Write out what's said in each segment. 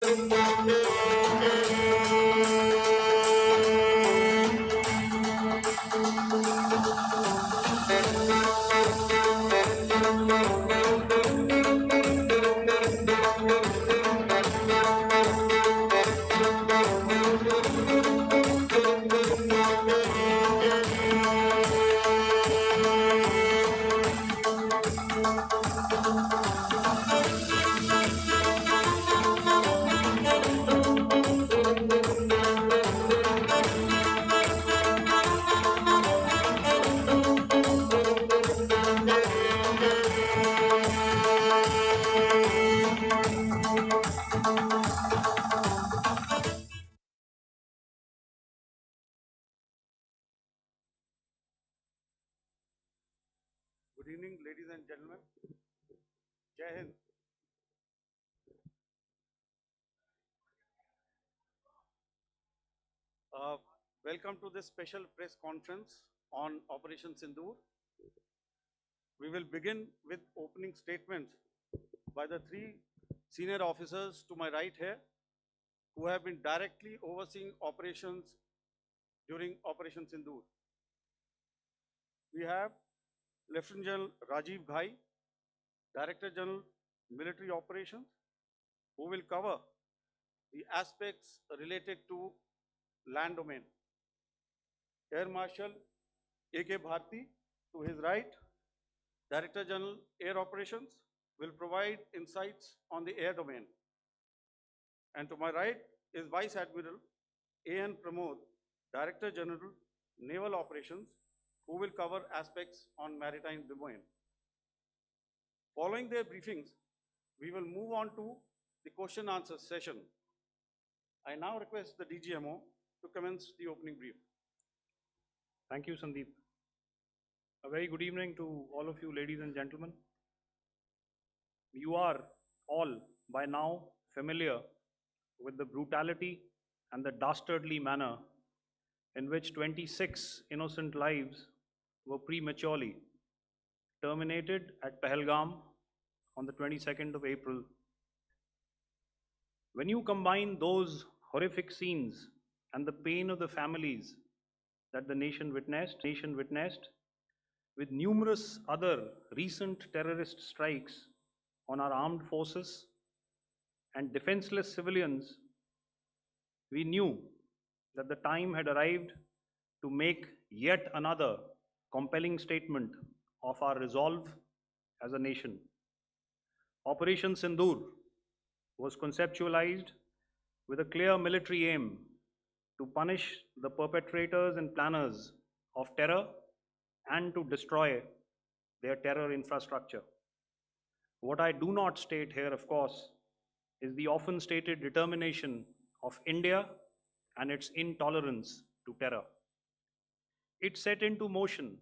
Good evening, ladies and gentlemen. Jai Hind. Welcome to this special press conference on Operation Sindoor. We will begin with opening statements by the three senior officers to my right here, who have been directly overseeing operations during Operation Sindoor. We have Lieutenant General Rajiv Ghai, Director General Military Operations, who will cover the aspects related to land domain. Air Marshal A.K. Bharti, to his right, Director General Air Operations, will provide insights on the air domain. And to my right is Vice Admiral A.N. Pramod, Director General Naval Operations, who will cover aspects on maritime domain. Following their briefings, we will move on to the question answer session. I now request the DGMO to commence the opening brief. Thank you, Sandeep. A very good evening to all of you, ladies and gentlemen. You are all by now familiar with the brutality and the dastardly manner in which 26 innocent lives were prematurely terminated at Pahalgam on the 22nd of April. When you combine those horrific scenes and the pain of the families that the nation witnessed with numerous other recent terrorist strikes on our armed forces and defenseless civilians, we knew that the time had arrived to make yet another compelling statement of our resolve as a nation. Operation Sindoor was conceptualized with a clear military aim to punish the perpetrators and planners of terror and to destroy their terror infrastructure. What I do not state here, of course, is the often stated determination of India and its intolerance to terror. It set into motion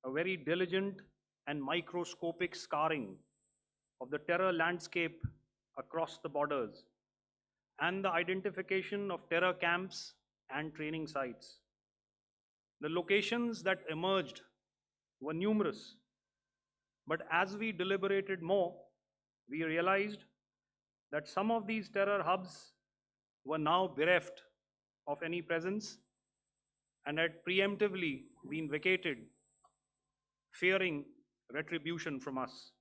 a very diligent and microscopic scarring of the terror landscape across the borders and the identification of terror camps and training sites. The locations that emerged were numerous, but as we deliberated more, we realized that some of these terror hubs were now bereft of any presence and had preemptively been vacated, fearing retribution from us.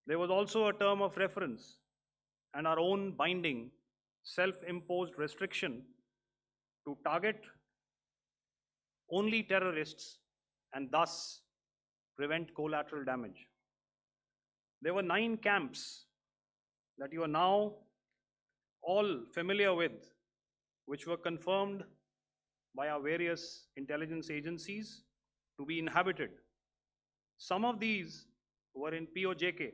There was also a term of reference and our own binding, self-imposed restriction to target only terrorists and thus prevent collateral damage. There were 9 camps that you are now all familiar with, which were confirmed by our various intelligence agencies to be inhabited. Some of these were in POJK,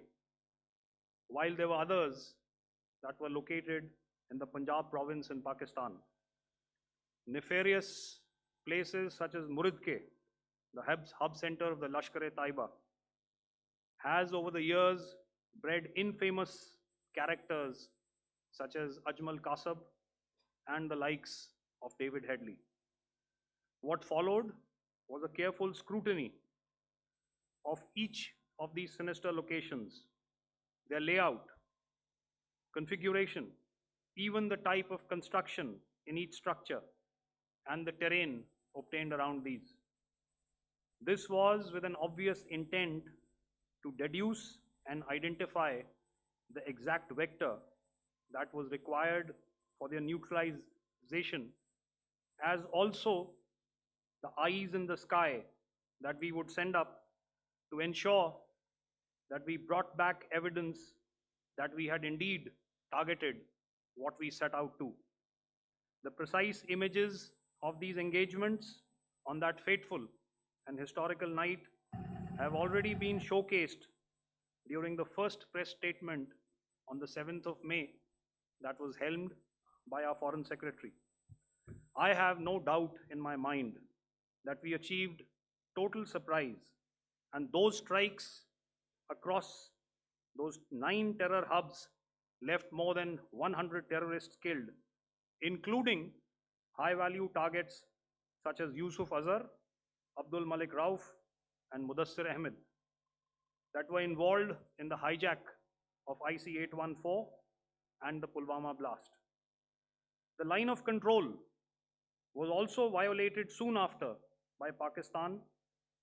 while there were others that were located in the Punjab province in Pakistan. Nefarious places such as Muridke, the hub center of the Lashkar-e-Taiba, has over the years bred infamous characters such as Ajmal Kasab and the likes of David Headley. What followed was a careful scrutiny of each of these sinister locations, their layout, configuration, even the type of construction in each structure, and the terrain obtained around these. This was with an obvious intent to deduce and identify the exact vector that was required for their neutralization, as also the eyes in the sky that we would send up to ensure that we brought back evidence that we had indeed targeted what we set out to. The precise images of these engagements on that fateful and historical night have already been showcased during the first press statement on the 7th of May that was helmed by our Foreign Secretary. I have no doubt in my mind that we achieved total surprise, and those strikes across those 9 terror hubs left more than 100 terrorists killed, including high-value targets such as Yusuf Azhar, Abdul Malik Rauf, and Mudassir Ahmed that were involved in the hijack of IC-814 and the Pulwama blast. The line of control was also violated soon after by Pakistan,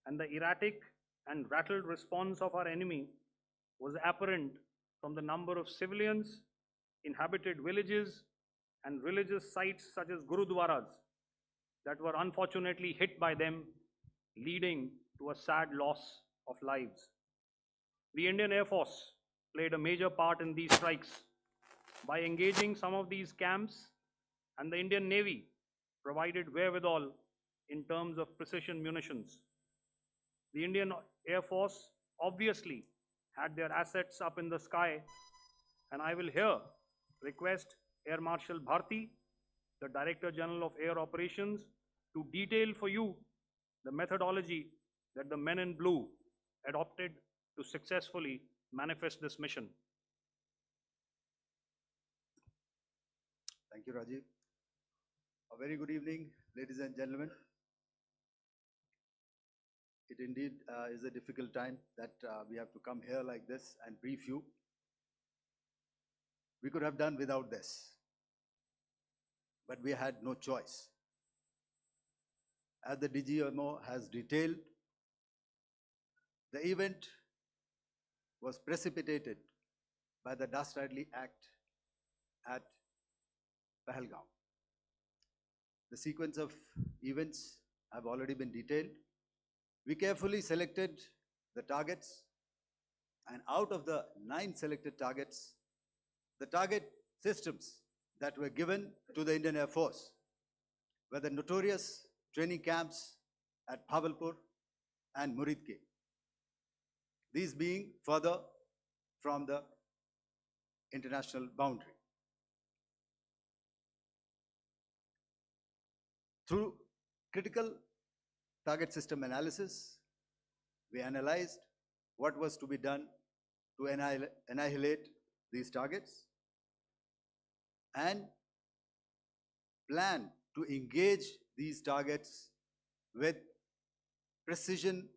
and the erratic and rattled response of our enemy was apparent from the number of civilians, inhabited villages, and religious sites such as Gurudwaras that were unfortunately hit by them, leading to a sad loss of lives. The Indian Air Force played a major part in these strikes by engaging some of these camps, and the Indian Navy provided wherewithal in terms of precision munitions. The Indian Air Force obviously had their assets up in the sky, and I will here request Air Marshal Bharti, the Director General of Air Operations, to detail for you the methodology that the men in blue adopted to successfully manifest this mission. Thank you, Rajiv. A very good evening, ladies and gentlemen. It indeed is a difficult time that we have to come here like this and brief you. We could have done without this, but we had no choice. As the DGMO has detailed, the event was precipitated by the dastardly act at Pahalgam. The sequence of events have already been detailed. We carefully selected the targets, and out of the 9 selected targets, the target systems that were given to the Indian Air Force were the notorious training camps at Bhavalpur and Muridke, these being further from the international boundary. Through critical target system analysis, we analyzed what was to be done to annihilate these targets and plan to engage these targets with precision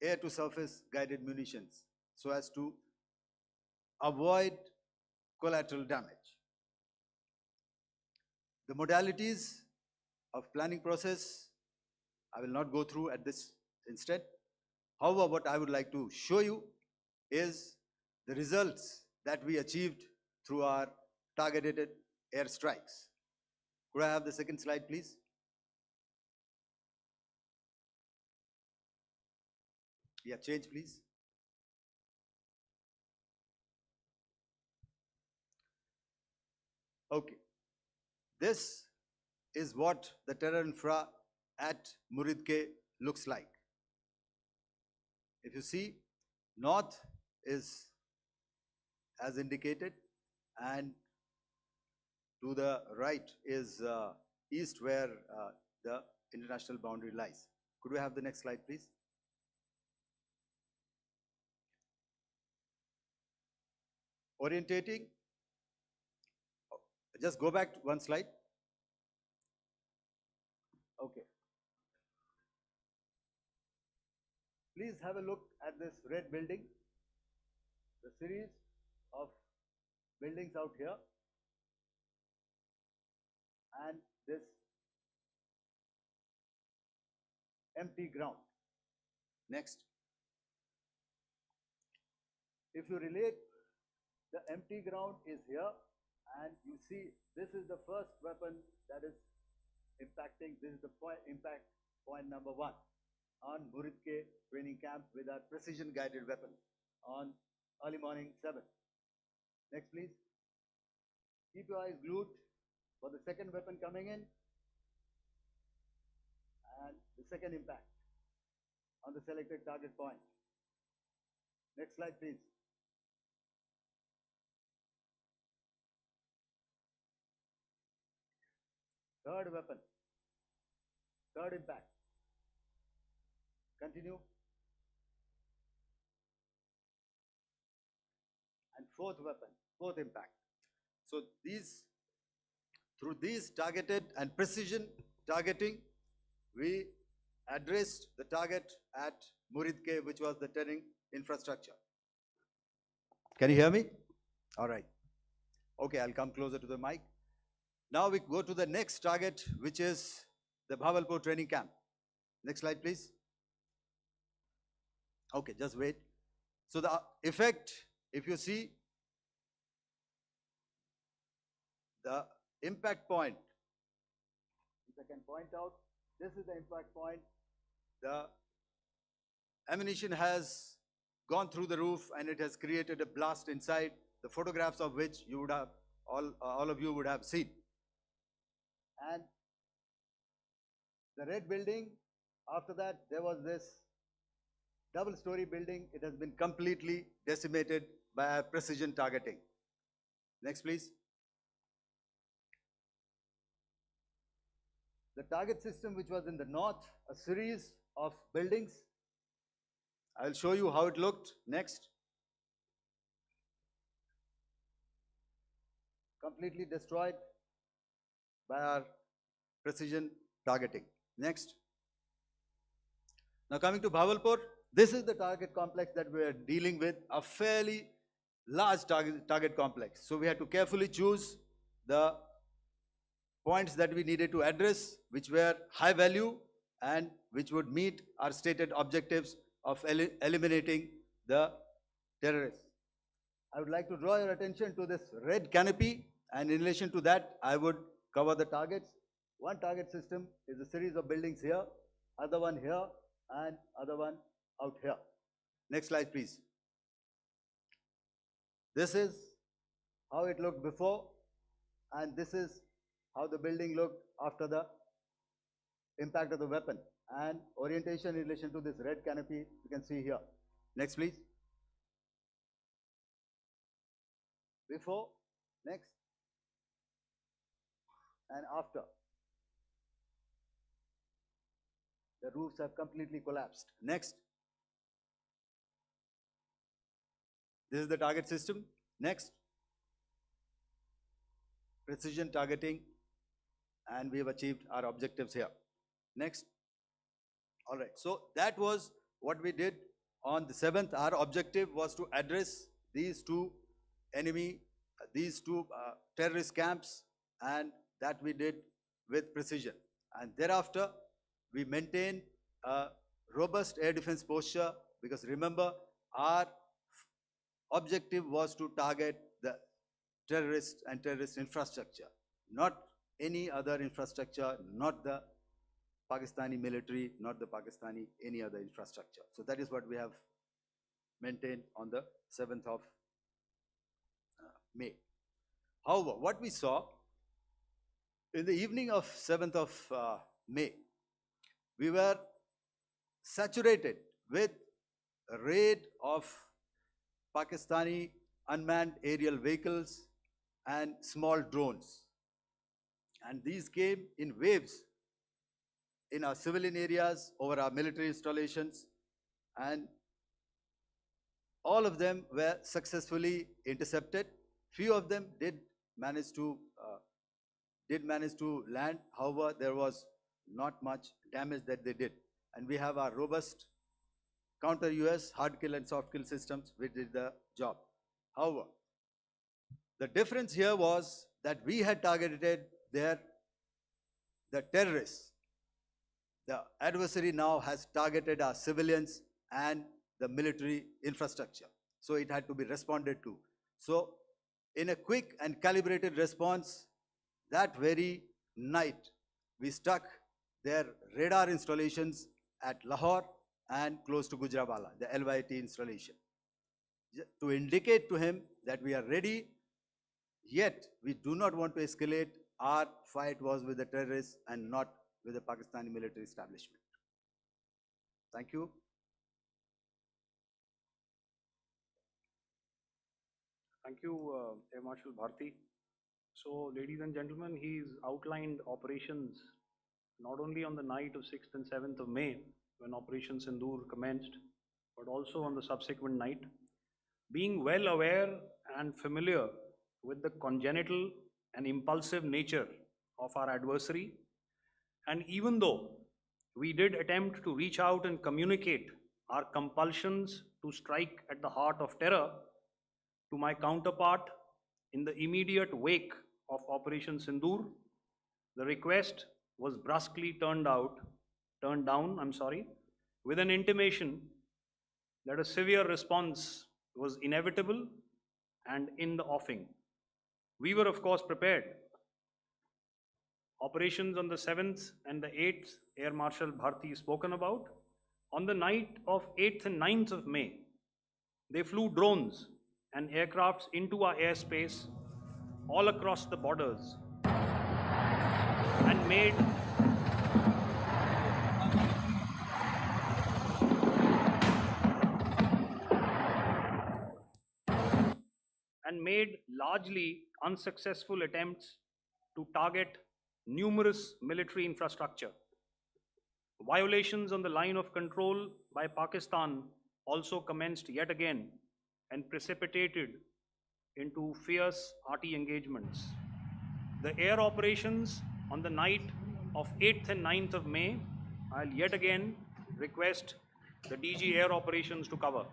air-to-surface guided munitions so as to avoid collateral damage. The modalities of planning process I will not go through at this instant. However, what I would like to show you is the results that we achieved through our targeted airstrikes. Could I have the second slide, please? Yeah, change, please. Okay. This is what the terror infra at Muridke looks like. If you see, north is as indicated, and to the right is east, where the international boundary lies. Could we have the next slide, please? Orientating. Just go back one slide. Okay. Please have a look at this red building, the series of buildings out here. this empty ground. Next. If you relate, the empty ground is here, and you see this is the first weapon that is impacting. This is the impact point number 1 on Muridke training camp with our precision guided weapon on early morning 7. Next, please. Keep your eyes glued for the second weapon coming in and the second impact on the selected target point. Next slide, please. Third weapon, third impact. Continue. And fourth weapon, fourth impact. So through these targeted and precision targeting, we addressed the target at Muridke, which was the training infrastructure. Can you hear me? All right. Okay, I'll come closer to the mic. Now we go to the next target, which is the Bhavalpur training camp. Next slide, please. Okay, just wait. So the effect, if you see, the impact point, if I can point out, this is the impact point. The ammunition has gone through the roof and it has created a blast inside, the photographs of which you would have, all of you would have seen. And the red building, after that, there was this double-story building. It has been completely decimated by our precision targeting. Next, please. The target system, which was in the north, a series of buildings. I will show you how it looked. Next. Completely destroyed by our precision targeting. Next. Now coming to Bhavalpur, this is the target complex that we are dealing with, a fairly large target complex. So we had to carefully choose the points that we needed to address, which were high value and which would meet our stated objectives of eliminating the terrorists. I would like to draw your attention to this red canopy, and in relation to that, I would cover the targets. One target system is a series of buildings here, other one here, and other one out here. Next slide, please. This is how it looked before, and this is how the building looked after the impact of the weapon. And orientation in relation to this red canopy, you can see here. Next, please. Before, next, and after. The roofs have completely collapsed. Next. This is the target system. Next. Precision targeting, and we have achieved our objectives here. Next. All right, so that was what we did on the 7th. Our objective was to address these two terrorist camps, and that we did with precision. And thereafter, we maintained a robust air defense posture, because remember, our objective was to target the terrorists and terrorist infrastructure, not any other infrastructure, not the Pakistani military, not the Pakistani any other infrastructure. So that is what we have maintained on the 7th of May. However, what we saw in the evening of 7th of May, we were saturated with a raid of Pakistani unmanned aerial vehicles and small drones. And these came in waves in our civilian areas, over our military installations, and all of them were successfully intercepted. Few of them did manage to land. However, there was not much damage that they did. And we have our robust counter-US hard kill and soft kill systems which did the job. However, the difference here was that we had targeted their the terrorists, the adversary now has targeted our civilians and the military infrastructure. So it had to be responded to. So in a quick and calibrated response, that very night, we struck their radar installations at Lahore and close to Gujranwala, the LYT installation, to indicate to him that we are ready, yet we do not want to escalate. Our fight was with the terrorists and not with the Pakistani military establishment. Thank you. Thank you, Air Marshal Bharti. So, ladies and gentlemen, he's outlined operations not only on the night of 6th and 7th of May, when Operation Sindoor commenced, but also on the subsequent night. Being well aware and familiar with the congenital and impulsive nature of our adversary, and even though we did attempt to reach out and communicate our compulsions to strike at the heart of terror to my counterpart in the immediate wake of Operation Sindoor, the request was brusquely turned down, with an intimation that a severe response was inevitable and in the offing. We were, of course, prepared. Operations on the 7th and the 8th, Air Marshal Bharti spoken about. On the night of 8th and 9th of May, they flew drones and aircrafts into our airspace all across the borders and made largely unsuccessful attempts to target numerous military infrastructure. Violations on the line of control by Pakistan also commenced yet again and precipitated into fierce arty engagements. The air operations on the night of 8th and 9th of May, I'll yet again request the DG Air Operations to cover.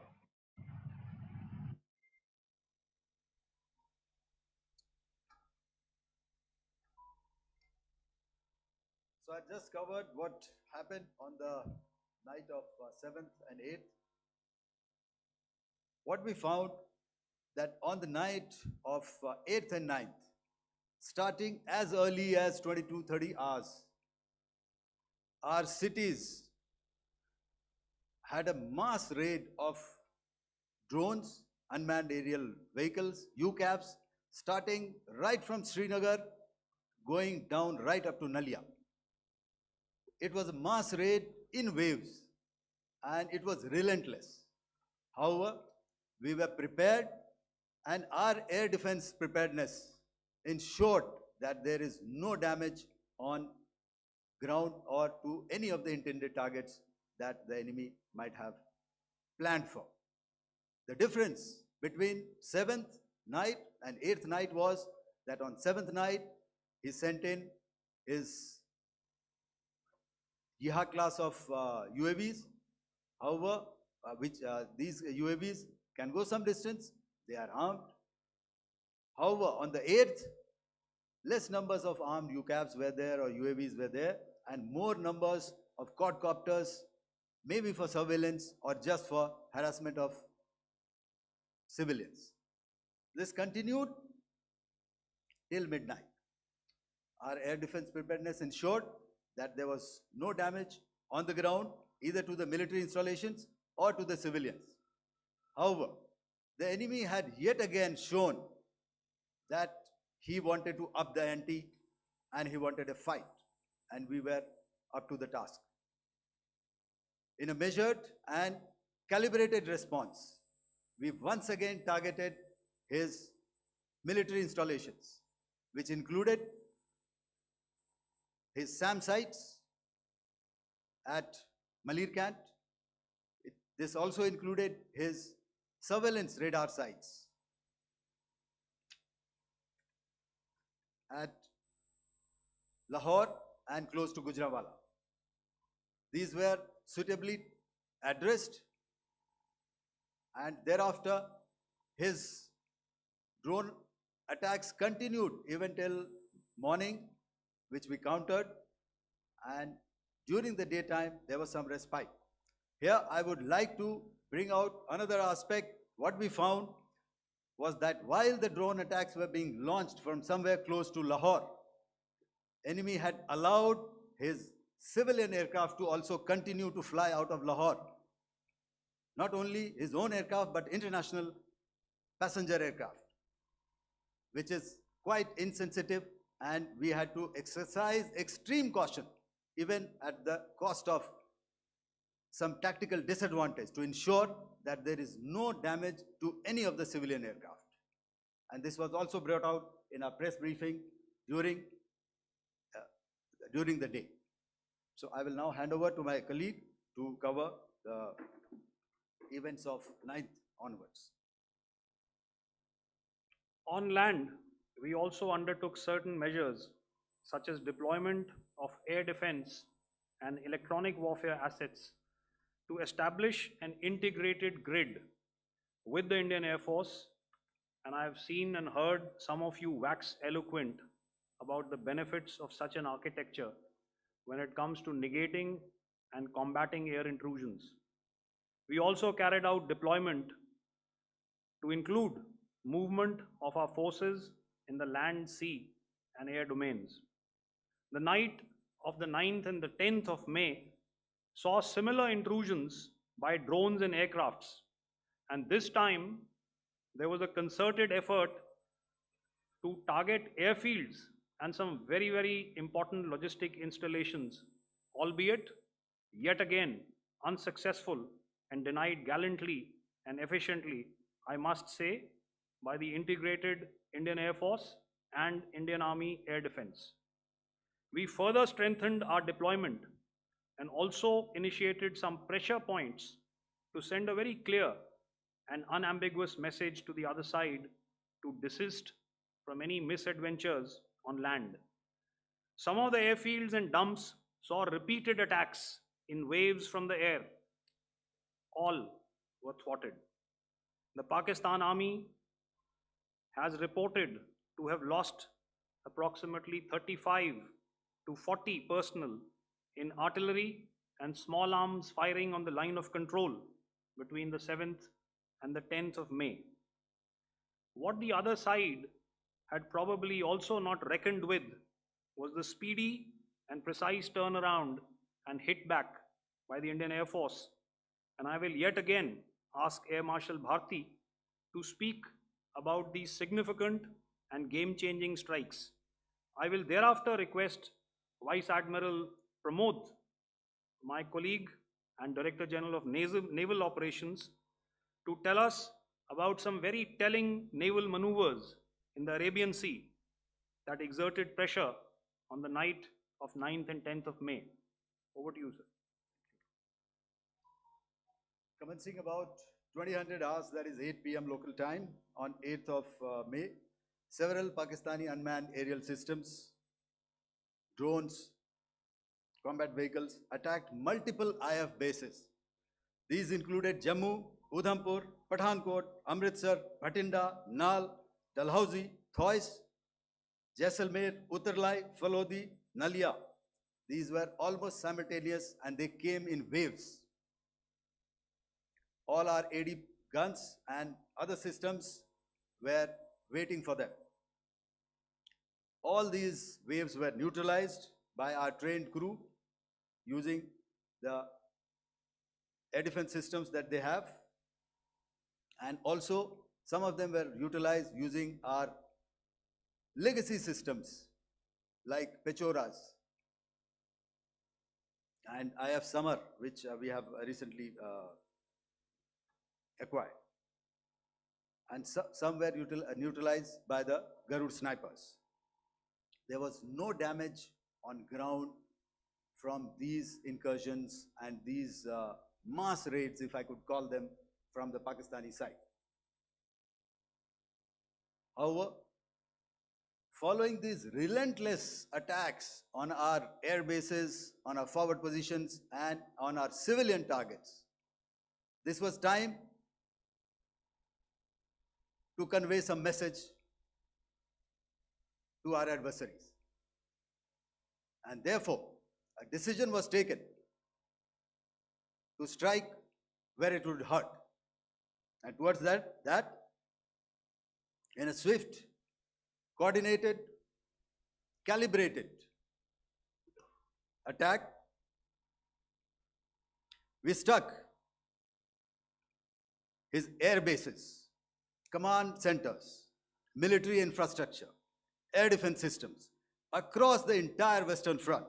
So I just covered what happened on the night of 7th and 8th. What we found that on the night of 8th and 9th, starting as early as 22:30 hours, our cities had a mass raid of drones, unmanned aerial vehicles, UCAVs, starting right from Srinagar, going down right up to Nalia. It was a mass raid in waves, and it was relentless. However, we were prepared, and our air defense preparedness ensured that there is no damage on ground or to any of the intended targets that the enemy might have planned for. The difference between 7th night and 8th night was that on 7th night, he sent in his Yeha class of UAVs. However, these UAVs can go some distance, they are armed. However, on the 8th, less numbers of armed UCAVs were there or UAVs were there, and more numbers of quadcopters, maybe for surveillance or just for harassment of civilians. This continued till midnight. Our air defense preparedness ensured that there was no damage on the ground, either to the military installations or to the civilians. However, the enemy had yet again shown that he wanted to up the ante and he wanted a fight, and we were up to the task. In a measured and calibrated response, we once again targeted his military installations, which included his SAM sites at Malirkant. This also included his surveillance radar sites at Lahore and close to Gujranwala. These were suitably addressed, and thereafter his drone attacks continued even till morning, which we countered, and during the daytime there was some respite. Here I would like to bring out another aspect. What we found was that while the drone attacks were being launched from somewhere close to Lahore, enemy had allowed his civilian aircraft to also continue to fly out of Lahore. Not only his own aircraft, but international passenger aircraft, which is quite insensitive, and we had to exercise extreme caution, even at the cost of some tactical disadvantage, to ensure that there is no damage to any of the civilian aircraft. And this was also brought out in our press briefing during the day. So I will now hand over to my colleague to cover the events of 9th onwards. On land, we also undertook certain measures such as deployment of air defense and electronic warfare assets to establish an integrated grid with the Indian Air Force, and I have seen and heard some of you wax eloquent about the benefits of such an architecture when it comes to negating and combating air intrusions. We also carried out deployment to include movement of our forces in the land, sea, and air domains. The night of the 9th and the 10th of May saw similar intrusions by drones and aircrafts, and this time there was a concerted effort to target airfields and some very, very important logistic installations, albeit yet again unsuccessful and denied gallantly and efficiently, I must say, by the integrated Indian Air Force and Indian Army Air Defense. We further strengthened our deployment and also initiated some pressure points to send a very clear and unambiguous message to the other side to desist from any misadventures on land. Some of the airfields and dumps saw repeated attacks in waves from the air. All were thwarted. The Pakistan Army has reported to have lost approximately 35 to 40 personnel in artillery and small arms firing on the line of control between the 7th and the 10th of May. What the other side had probably also not reckoned with was the speedy and precise turnaround and hit back by the Indian Air Force. And I will yet again ask Air Marshal Bharti to speak about these significant and game-changing strikes. I will thereafter request Vice Admiral Pramod, my colleague and Director General of Naval Operations, to tell us about some very telling naval maneuvers in the Arabian Sea that exerted pressure on the night of 9th and 10th of May. Over to you, sir. Commencing about 2000 hours, that is 8 p.m. local time, on 8th of May, several Pakistani unmanned aerial systems, drones, combat vehicles attacked multiple IF bases. These included Jammu, Udhampur, Pathankot, Amritsar, Bhatinda, Nal, Dalhousie, Thois, Jaisalmer, Uttarlai, Falodi, Nalia. These were almost simultaneous and they came in waves. All our AD guns and other systems were waiting for them. All these waves were neutralized by our trained crew using the air defense systems that they have, and also some of them were utilized using our legacy systems like Pechoras and IF Summer, which we have recently acquired, and some were neutralized by the Garud snipers. There was no damage on ground from these incursions and these mass raids, if I could call them, from the Pakistani side. However, following these relentless attacks on our air bases, on our forward positions, and on our civilian targets, this was time to convey some message to our adversaries. And therefore, a decision was taken to strike where it would hurt. And towards that in a swift, coordinated, calibrated attack, we struck his air bases, command centers, military infrastructure, air defense systems across the entire Western Front.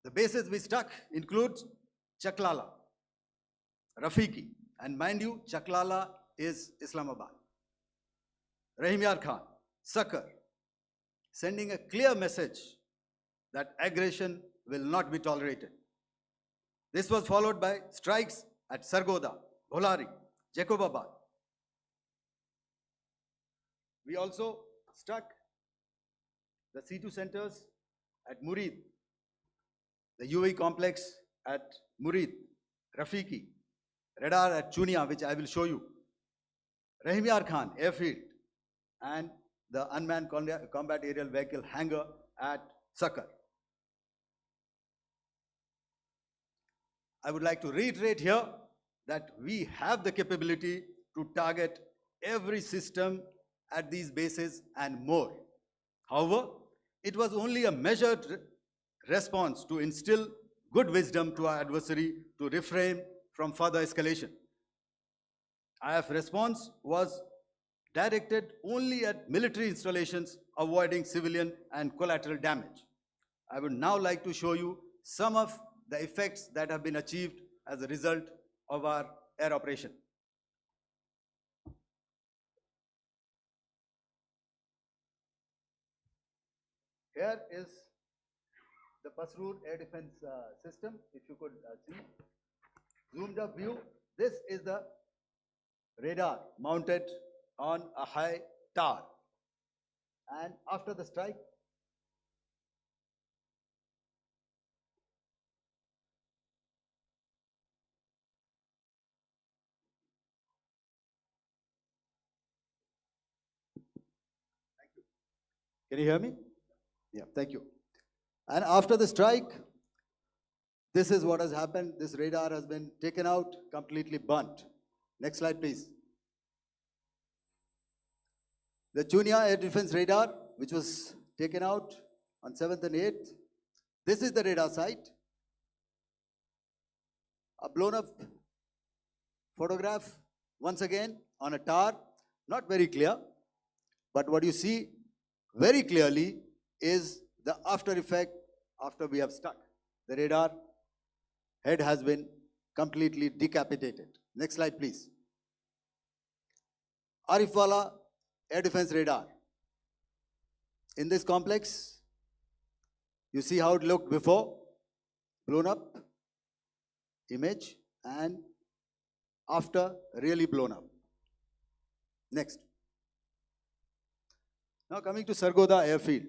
The bases we struck include Chaklala, Rafiki, and mind you, Chaklala is Islamabad. Rahim Yar Khan, Sakar, sending a clear message that aggression will not be tolerated. This was followed by strikes at Sargoda, Bholari, Jacobabad. We also struck the C2 centers at Murid, the UAE complex at Murid, Rafiki, radar at Chunia, which I will show you, Rahim Yar Khan airfield, and the unmanned combat aerial vehicle hangar at Sakar. I would like to reiterate here that we have the capability to target every system at these bases and more. However, it was only a measured response to instill good wisdom to our adversary to refrain from further escalation. IF response was directed only at military installations, avoiding civilian and collateral damage. I would now like to show you some of the effects that have been achieved as a result of our air operation. Here is the Pasroor air defense system, if you could see. Zoomed up view, this is the radar mounted on a high tower. And after the strike, thank you. Can you hear me? Yeah, thank you. And after the strike, this is what has happened. This radar has been taken out, completely burnt. Next slide, please. The Chunia air defense radar, which was taken out on 7th and 8th. This is the radar site. A blown up photograph, once again, on a tower. Not very clear, but what you see very clearly is the after effect after we have struck. The radar head has been completely decapitated. Next slide, please. Arifwala air defense radar. In this complex, you see how it looked before, blown up image, and after really blown up. Next. Now coming to Sargoda airfield.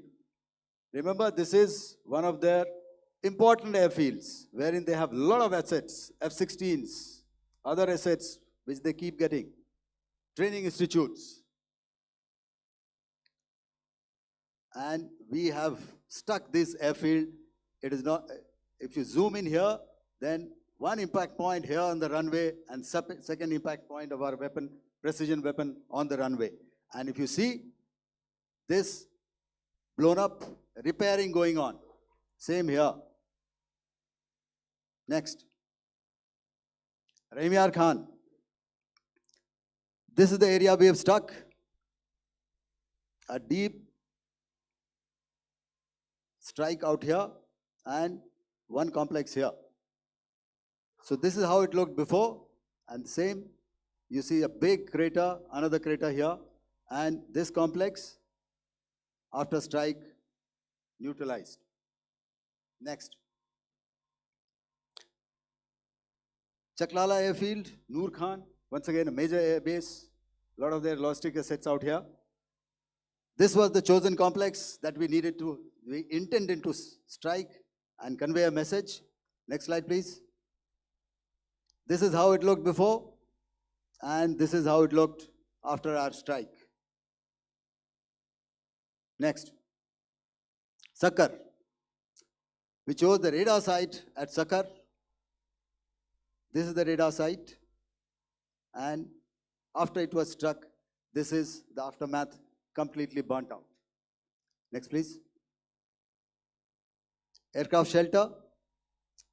Remember, this is one of their important airfields wherein they have a lot of assets, F-16s, other assets which they keep getting, training institutes. And we have stuck this airfield. It is not, if you zoom in here, then one impact point here on the runway and second impact point of our weapon, precision weapon on the runway. And if you see this blown up, repairing going on. Same here. Next. Rahim Yar Khan. This is the area we have struck. A deep strike out here and one complex here. So this is how it looked before, and same, you see a big crater, another crater here, and this complex after strike neutralized. Next. Chaklala airfield, Noor Khan, once again a major air base, a lot of their logistic assets out here. This was the chosen complex that we intended to strike and convey a message. Next slide, please. This is how it looked before, and this is how it looked after our strike. Next. Sakar. We chose the radar site at Sakar. This is the radar site. And after it was struck, this is the aftermath, completely burnt out. Next, please. Aircraft shelter.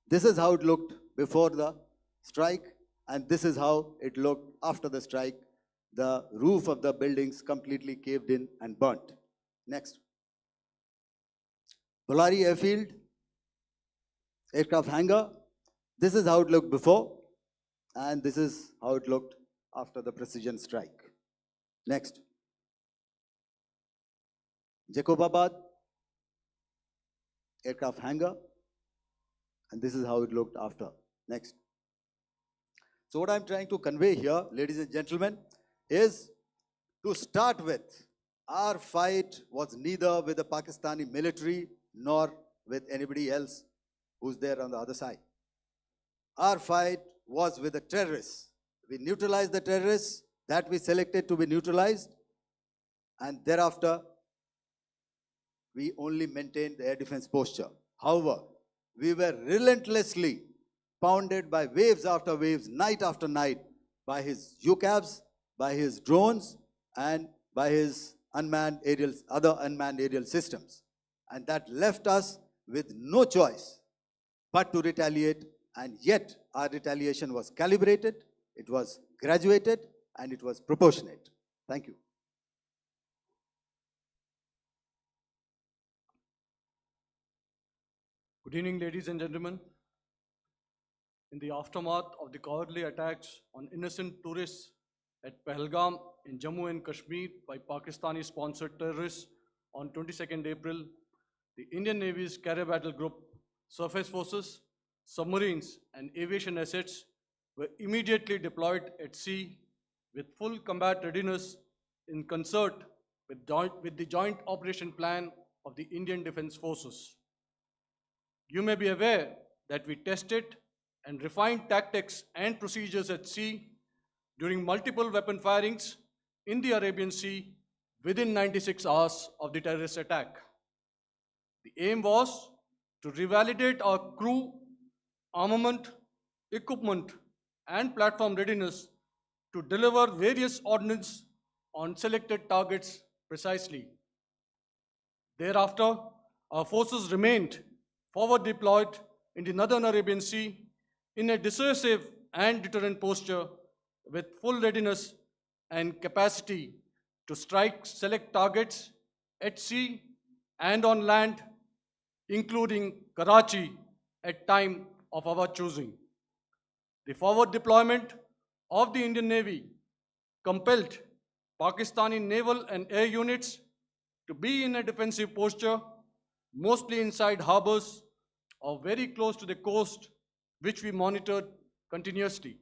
This is how it looked before the strike, and this is how it looked after the strike. The roof of the buildings completely caved in and burnt. Next. Bolari Airfield, aircraft hangar. This is how it looked before, and this is how it looked after the precision strike. Next. Jacobabad, aircraft hangar, and this is how it looked after. Next. So what I'm trying to convey here, ladies and gentlemen, is to start with, our fight was neither with the Pakistani military nor with anybody else who's there on the other side. Our fight was with the terrorists. We neutralized the terrorists that we selected to be neutralized, and thereafter, we only maintained the air defense posture. However, we were relentlessly pounded by waves after waves, night after night, by his UCAVs, by his drones, and by his other unmanned aerial systems. And that left us with no choice but to retaliate, and yet our retaliation was calibrated, it was graduated, and it was proportionate. Thank you. Good evening, ladies and gentlemen. In the aftermath of the cowardly attacks on innocent tourists at Pahalgam in Jammu and Kashmir by Pakistani-sponsored terrorists on 22nd April, the Indian Navy's Carrier Battle Group, surface forces, submarines, and aviation assets were immediately deployed at sea with full combat readiness in concert with the Joint Operation Plan of the Indian Defence Forces. You may be aware that we tested and refined tactics and procedures at sea during multiple weapon firings in the Arabian Sea within 96 hours of the terrorist attack. The aim was to revalidate our crew, armament, equipment, and platform readiness to deliver various ordnance on selected targets precisely. Thereafter, our forces remained forward deployed in the Northern Arabian Sea in a dissuasive and deterrent posture with full readiness and capacity to strike select targets at sea and on land, including Karachi at time of our choosing. The forward deployment of the Indian Navy compelled Pakistani naval and air units to be in a defensive posture, mostly inside harbors or very close to the coast, which we monitored continuously.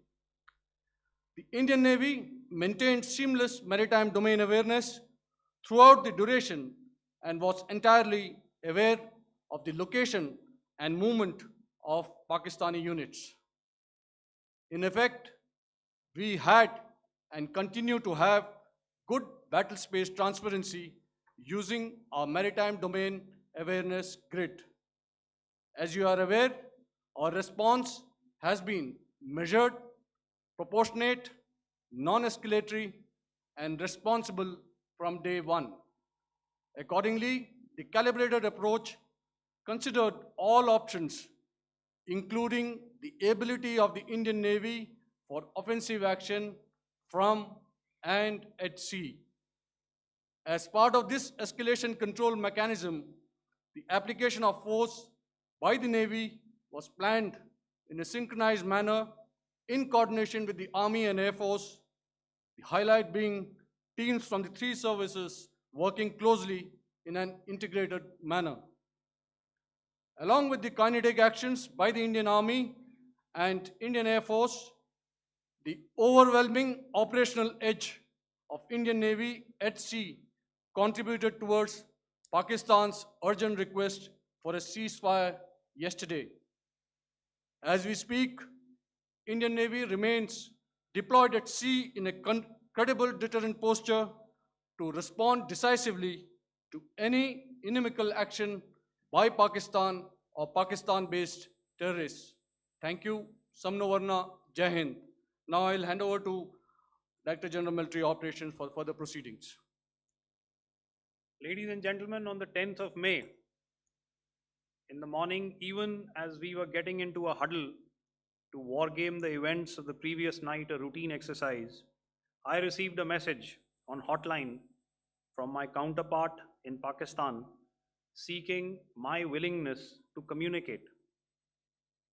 The Indian Navy maintained seamless maritime domain awareness throughout the duration and was entirely aware of the location and movement of Pakistani units. In effect, we had and continue to have good battle space transparency using our maritime domain awareness grid. As you are aware, our response has been measured, proportionate, non-escalatory, and responsible from day one. Accordingly, the calibrated approach considered all options, including the ability of the Indian Navy for offensive action from and at sea. As part of this escalation control mechanism, the application of force by the Navy was planned in a synchronized manner in coordination with the Army and Air Force, the highlight being teams from the three services working closely in an integrated manner. Along with the kinetic actions by the Indian Army and Indian Air Force, the overwhelming operational edge of Indian Navy at sea contributed towards Pakistan's urgent request for a ceasefire yesterday. As we speak, Indian Navy remains deployed at sea in a credible deterrent posture to respond decisively to any inimical action by Pakistan of Pakistan-based terrorists. Thank you. Samnovarna, Jai Hind. Now I'll hand over to Director General Military Operations for further proceedings. Ladies and gentlemen, on the 10th of May, in the morning, even as we were getting into a huddle to wargame the events of the previous night, a routine exercise, I received a message on hotline from my counterpart in Pakistan seeking my willingness to communicate.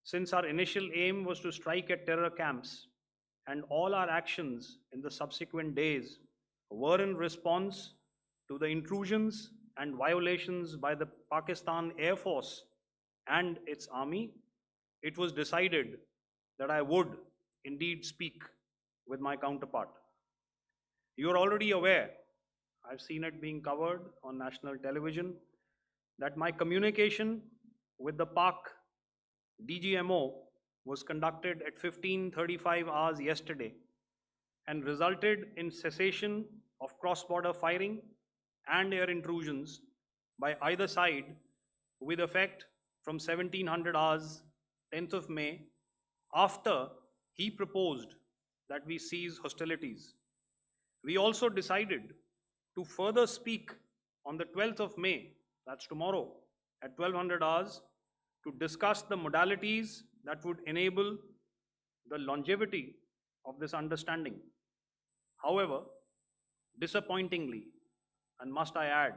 Since our initial aim was to strike at terror camps, and all our actions in the subsequent days were in response to the intrusions and violations by the Pakistan Air Force and its army, it was decided that I would indeed speak with my counterpart. You are already aware, I've seen it being covered on national television, that my communication with the Pak DGMO was conducted at 15:35 hours yesterday and resulted in cessation of cross-border firing and air intrusions by either side with effect from 1700 hours 10th of May, after he proposed that we cease hostilities. We also decided to further speak on the 12th of May, that's tomorrow, at 1200 hours, to discuss the modalities that would enable the longevity of this understanding. However, disappointingly, and must I add,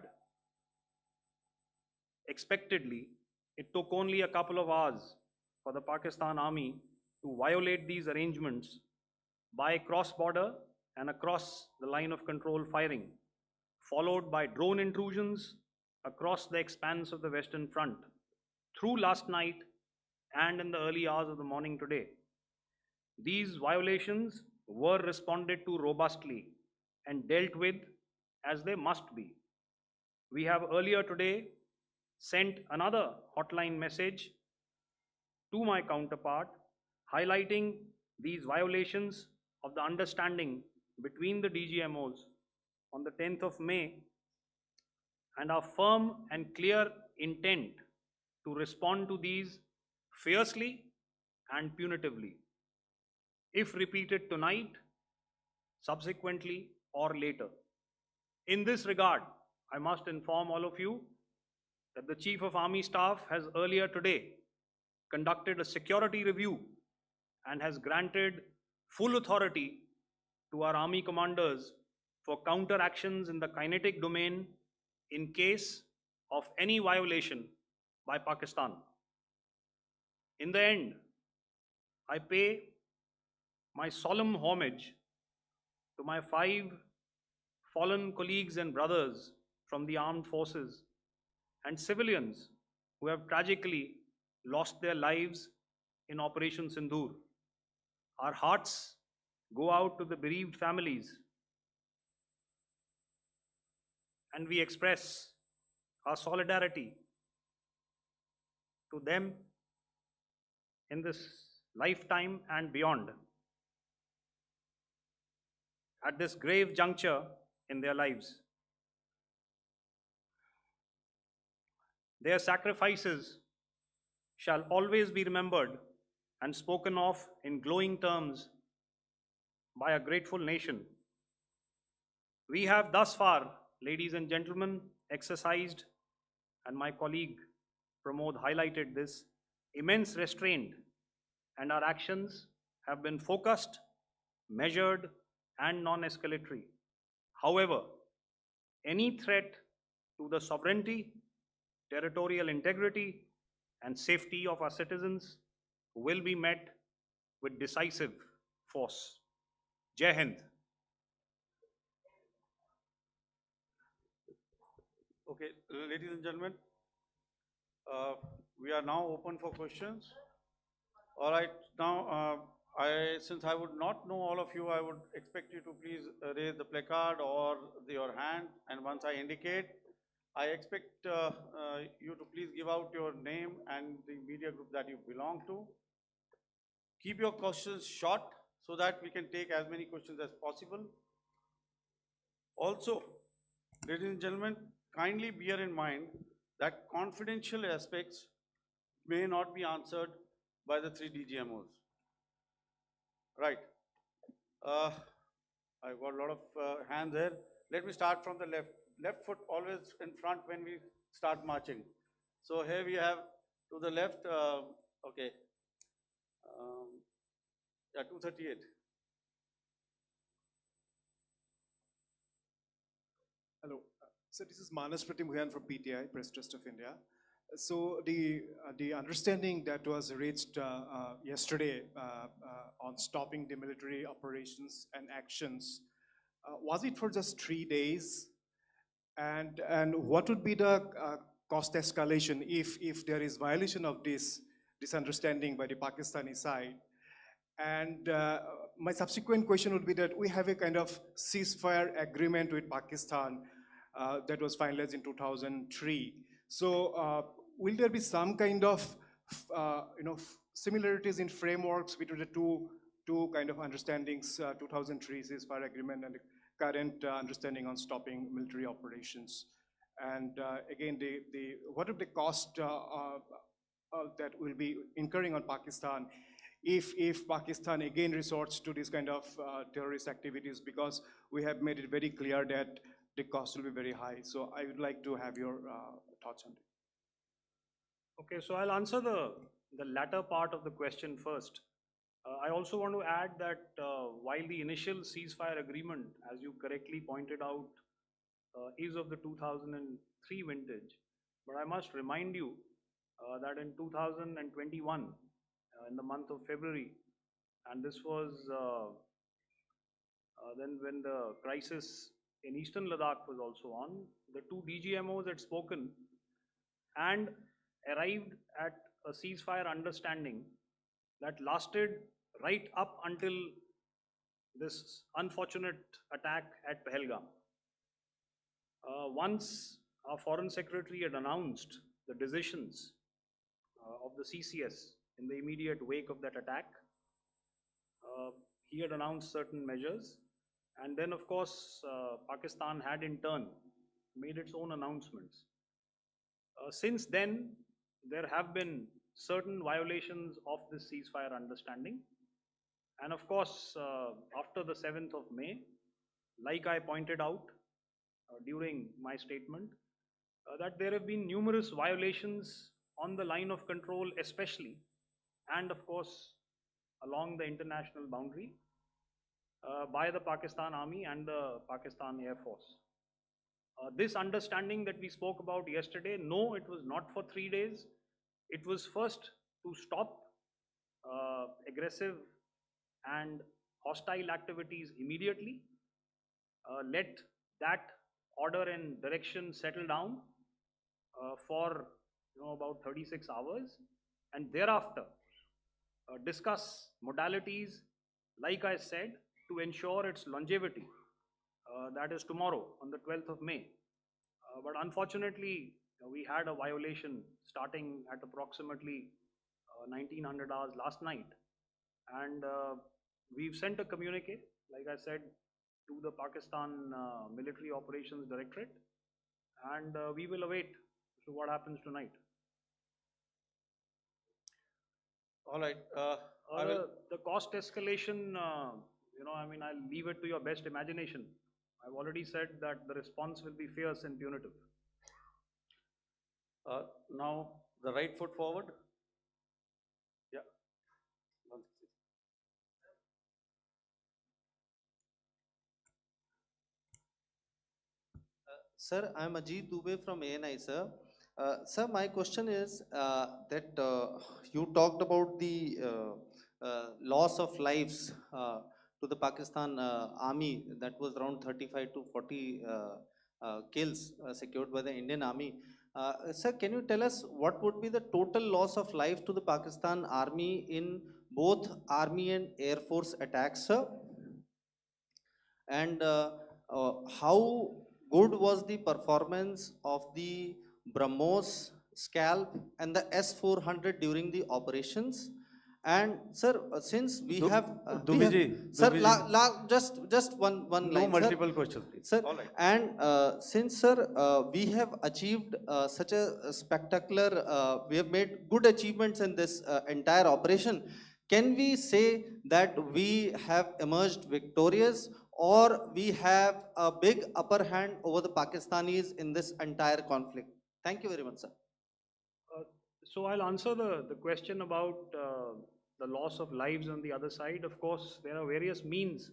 expectedly, it took only a couple of hours for the Pakistan Army to violate these arrangements by cross-border and across the line of control firing, followed by drone intrusions across the expanse of the Western Front through last night and in the early hours of the morning today. These violations were responded to robustly and dealt with as they must be. We have earlier today sent another hotline message to my counterpart highlighting these violations of the understanding between the DGMOs on the 10th of May and our firm and clear intent to respond to these fiercely and punitively, if repeated tonight, subsequently, or later. In this regard, I must inform all of you that the Chief of Army Staff has earlier today conducted a security review and has granted full authority to our Army commanders for counter actions in the kinetic domain in case of any violation by Pakistan. In the end, I pay my solemn homage to my 5 fallen colleagues and brothers from the armed forces and civilians who have tragically lost their lives in Operation Sindoor. Our hearts go out to the bereaved families, and we express our solidarity to them in this lifetime and beyond, at this grave juncture in their lives. Their sacrifices shall always be remembered and spoken of in glowing terms by a grateful nation. We have thus far, ladies and gentlemen, exercised, and my colleague Pramod highlighted this, immense restraint, and our actions have been focused, measured, and non-escalatory. However, any threat to the sovereignty, territorial integrity, and safety of our citizens will be met with decisive force. Jai Hind. Okay, ladies and gentlemen, we are now open for questions. All right, now since I would not know all of you, I would expect you to please raise the placard or your hand, and once I indicate, I expect you to please give out your name and the media group that you belong to. Keep your questions short so that we can take as many questions as possible. Also, ladies and gentlemen, kindly bear in mind that confidential aspects may not be answered by the three DGMOs. Right. I've got a lot of hands there. Let me start from the left. Left foot always in front when we start marching. So here we have to the left, okay, yeah, 238. Hello. So this is Manas Pratimugyan from PTI, Press Trust of India. So the understanding that was reached yesterday on stopping the military operations and actions, was it for just 3 days? And what would be the cost escalation if there is violation of this understanding by the Pakistani side? And my subsequent question would be that we have a kind of ceasefire agreement with Pakistan that was finalized in 2003. So will there be some kind of similarities in frameworks between the two kind of understandings, 2003 ceasefire agreement and the current understanding on stopping military operations? And again, what are the cost that will be incurring on Pakistan if Pakistan again resorts to this kind of terrorist activities, because we have made it very clear that the cost will be very high. So I would like to have your thoughts on it. Okay, so I'll answer the latter part of the question first. I also want to add that while the initial ceasefire agreement, as you correctly pointed out, is of the 2003 vintage, but I must remind you that in 2021, in the month of February, and this was then when the crisis in eastern Ladakh was also on, the two DGMOs had spoken and arrived at a ceasefire understanding that lasted right up until this unfortunate attack at Pahalgam. Once our Foreign Secretary had announced the decisions of the CCS in the immediate wake of that attack, he had announced certain measures, and then of course Pakistan had in turn made its own announcements. Since then, there have been certain violations of this ceasefire understanding, and of course after the 7th of May, like I pointed out during my statement, that there have been numerous violations on the line of control especially, and of course along the international boundary by the Pakistan Army and the Pakistan Air Force. This understanding that we spoke about yesterday, no, it was not for 3 days. It was first to stop aggressive and hostile activities immediately, let that order and direction settle down for about 36 hours, and thereafter discuss modalities, like I said, to ensure its longevity. That is tomorrow on the 12th of May. But unfortunately, we had a violation starting at approximately 1900 hours last night, and we've sent a communique, like I said, to the Pakistan Military Operations Directorate, and we will await what happens tonight. All right. The cost escalation, I mean, I'll leave it to your best imagination. I've already said that the response will be fierce and punitive. Now, the right foot forward. Yeah. Sir, I'm Ajit Dubey from ANI, sir. Sir, my question is that you talked about the loss of lives to the Pakistan army, that was around 35 to 40 kills secured by the Indian army. Sir, can you tell us what would be the total loss of life to the Pakistan army in both army and air force attacks, sir? And how good was the performance of the BrahMos, Scalp and the S-400 during the operations? And sir, since we Du- have, Dubiji, sir, Dubiji. just one No line, multiple questions, please. sir. All right. And since sir, we have achieved such a spectacular, we have made good achievements in this entire operation. Can we say that we have emerged victorious, or we have a big upper hand over the Pakistanis in this entire conflict? Thank you very much, sir. So I'll answer the question about the loss of lives on the other side. Of course, there are various means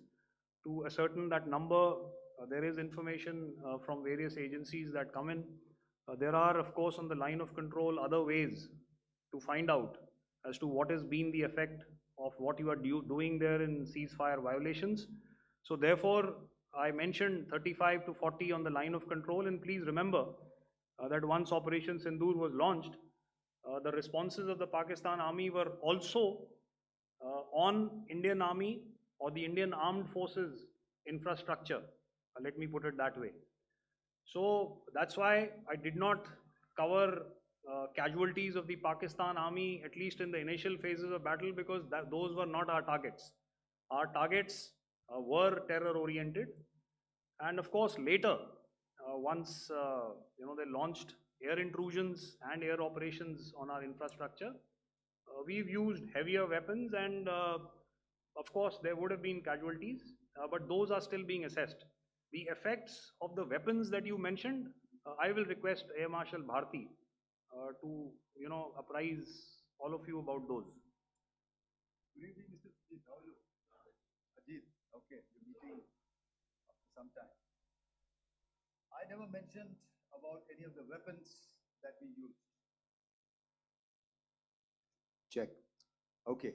to ascertain that number. There is information from various agencies that come in. There are, of course, on the line of control, other ways to find out as to what has been the effect of what you are doing there in ceasefire violations. So therefore, I mentioned 35 to 40 on the line of control, and please remember that once Operation Sindoor was launched, the responses of the Pakistan Army were also on Indian Army or the Indian Armed Forces infrastructure. Let me put it that way. So that's why I did not cover casualties of the Pakistan Army, at least in the initial phases of battle, because those were not our targets. Our targets were terror oriented. And of course, later, once they launched air intrusions and air operations on our infrastructure, we've used heavier weapons, and of course there would have been casualties, but those are still being assessed. The effects of the weapons that you mentioned, I will request Air Marshal Bharti to apprise all of you about those. Good evening, Mr. Ajit. How are you? Ajit, okay, you're meeting after some time. I never mentioned about any of the weapons that we used. Check. Okay.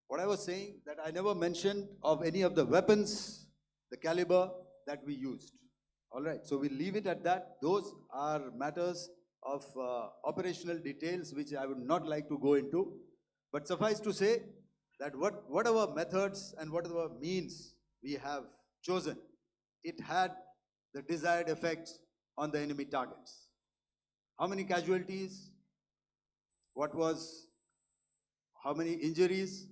What I was saying, that I never mentioned of any of the weapons, the caliber that we used. All right, so we'll leave it at that. Those are matters of operational details which I would not like to go into. But suffice to say that whatever methods and whatever means we have chosen, it had the desired effects on the enemy targets. How many casualties? How many injuries?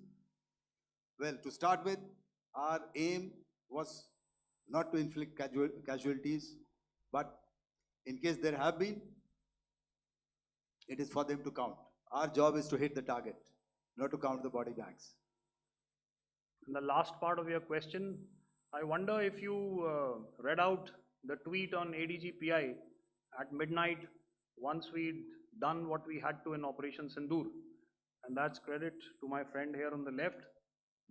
Well, to start with, our aim was not to inflict casualties, but in case there have been, it is for them to count. Our job is to hit the target, not to count the body bags. And the last part of your question, I wonder if you read out the tweet on ADGPI at midnight once we'd done what we had to in Operation Sindoor. And that's credit to my friend here on the left.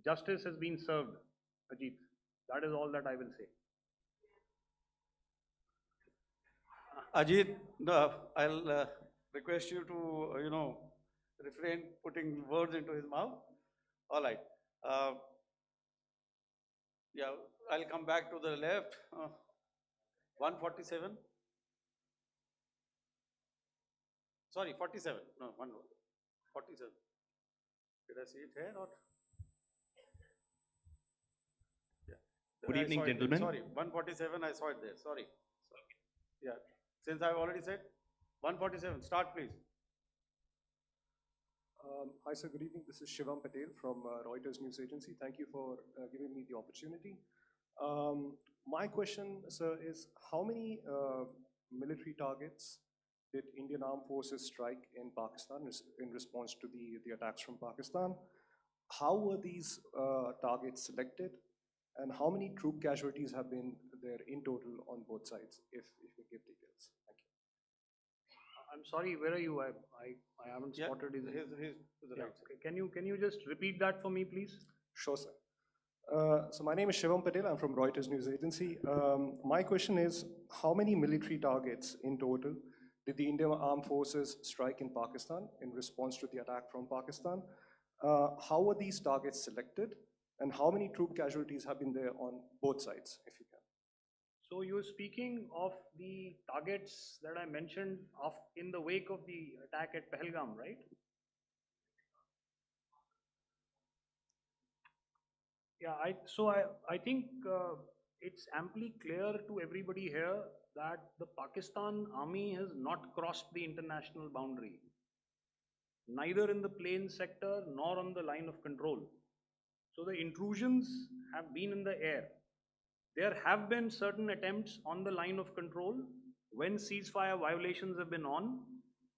Justice has been served, Ajit. That is all that I will say. Ajit, I'll request you to, refrain putting words into his mouth. All right. Yeah, I'll come back to the left. 147. Sorry, 47. No, 47. Did I see it here or? Yeah. Good I evening, saw it there. gentlemen. Sorry, 147. I saw it there. Sorry. Yeah. Since I've already said 147. Start, please. Hi, sir. Good evening. This is Shivam Patel from Reuters News Agency. Thank you for giving me the opportunity. My question, sir, is how many military targets did Indian Armed Forces strike in Pakistan in response to the attacks from Pakistan? How were these targets selected? And how many troop casualties have been there in total on both sides, if you give details? Thank you. I'm sorry, where are you? I haven't spotted his. To the Yeah. right. Can you just repeat that for me, please? Sure, sir. So my name is Shivam Patel. I'm from Reuters News Agency. My question is, how many military targets in total did the Indian Armed Forces strike in Pakistan in response to the attack from Pakistan? How were these targets selected? And how many troop casualties have been there on both sides, if you can? So you're speaking of the targets that I mentioned in the wake of the attack at Pahalgam, right? Yeah, I think it's amply clear to everybody here that the Pakistan Army has not crossed the international boundary. neither in the plain sector nor on the line of control. So the intrusions have been in the air. There have been certain attempts on the line of control when ceasefire violations have been on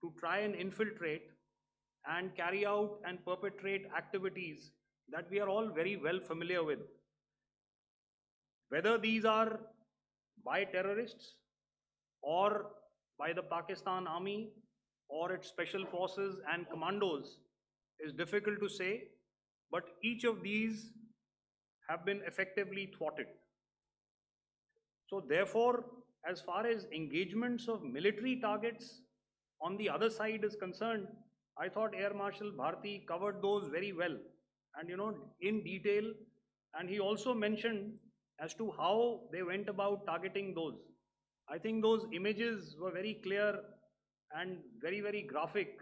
to try and infiltrate and carry out and perpetrate activities that we are all very well familiar with. Whether these are by terrorists or by the Pakistan army or its special forces and commandos is difficult to say, but each of these have been effectively thwarted. So therefore, as far as engagements of military targets on the other side is concerned, I thought Air Marshal Bharti covered those very well and in detail, and he also mentioned as to how they went about targeting those. I think those images were very clear and very, very graphic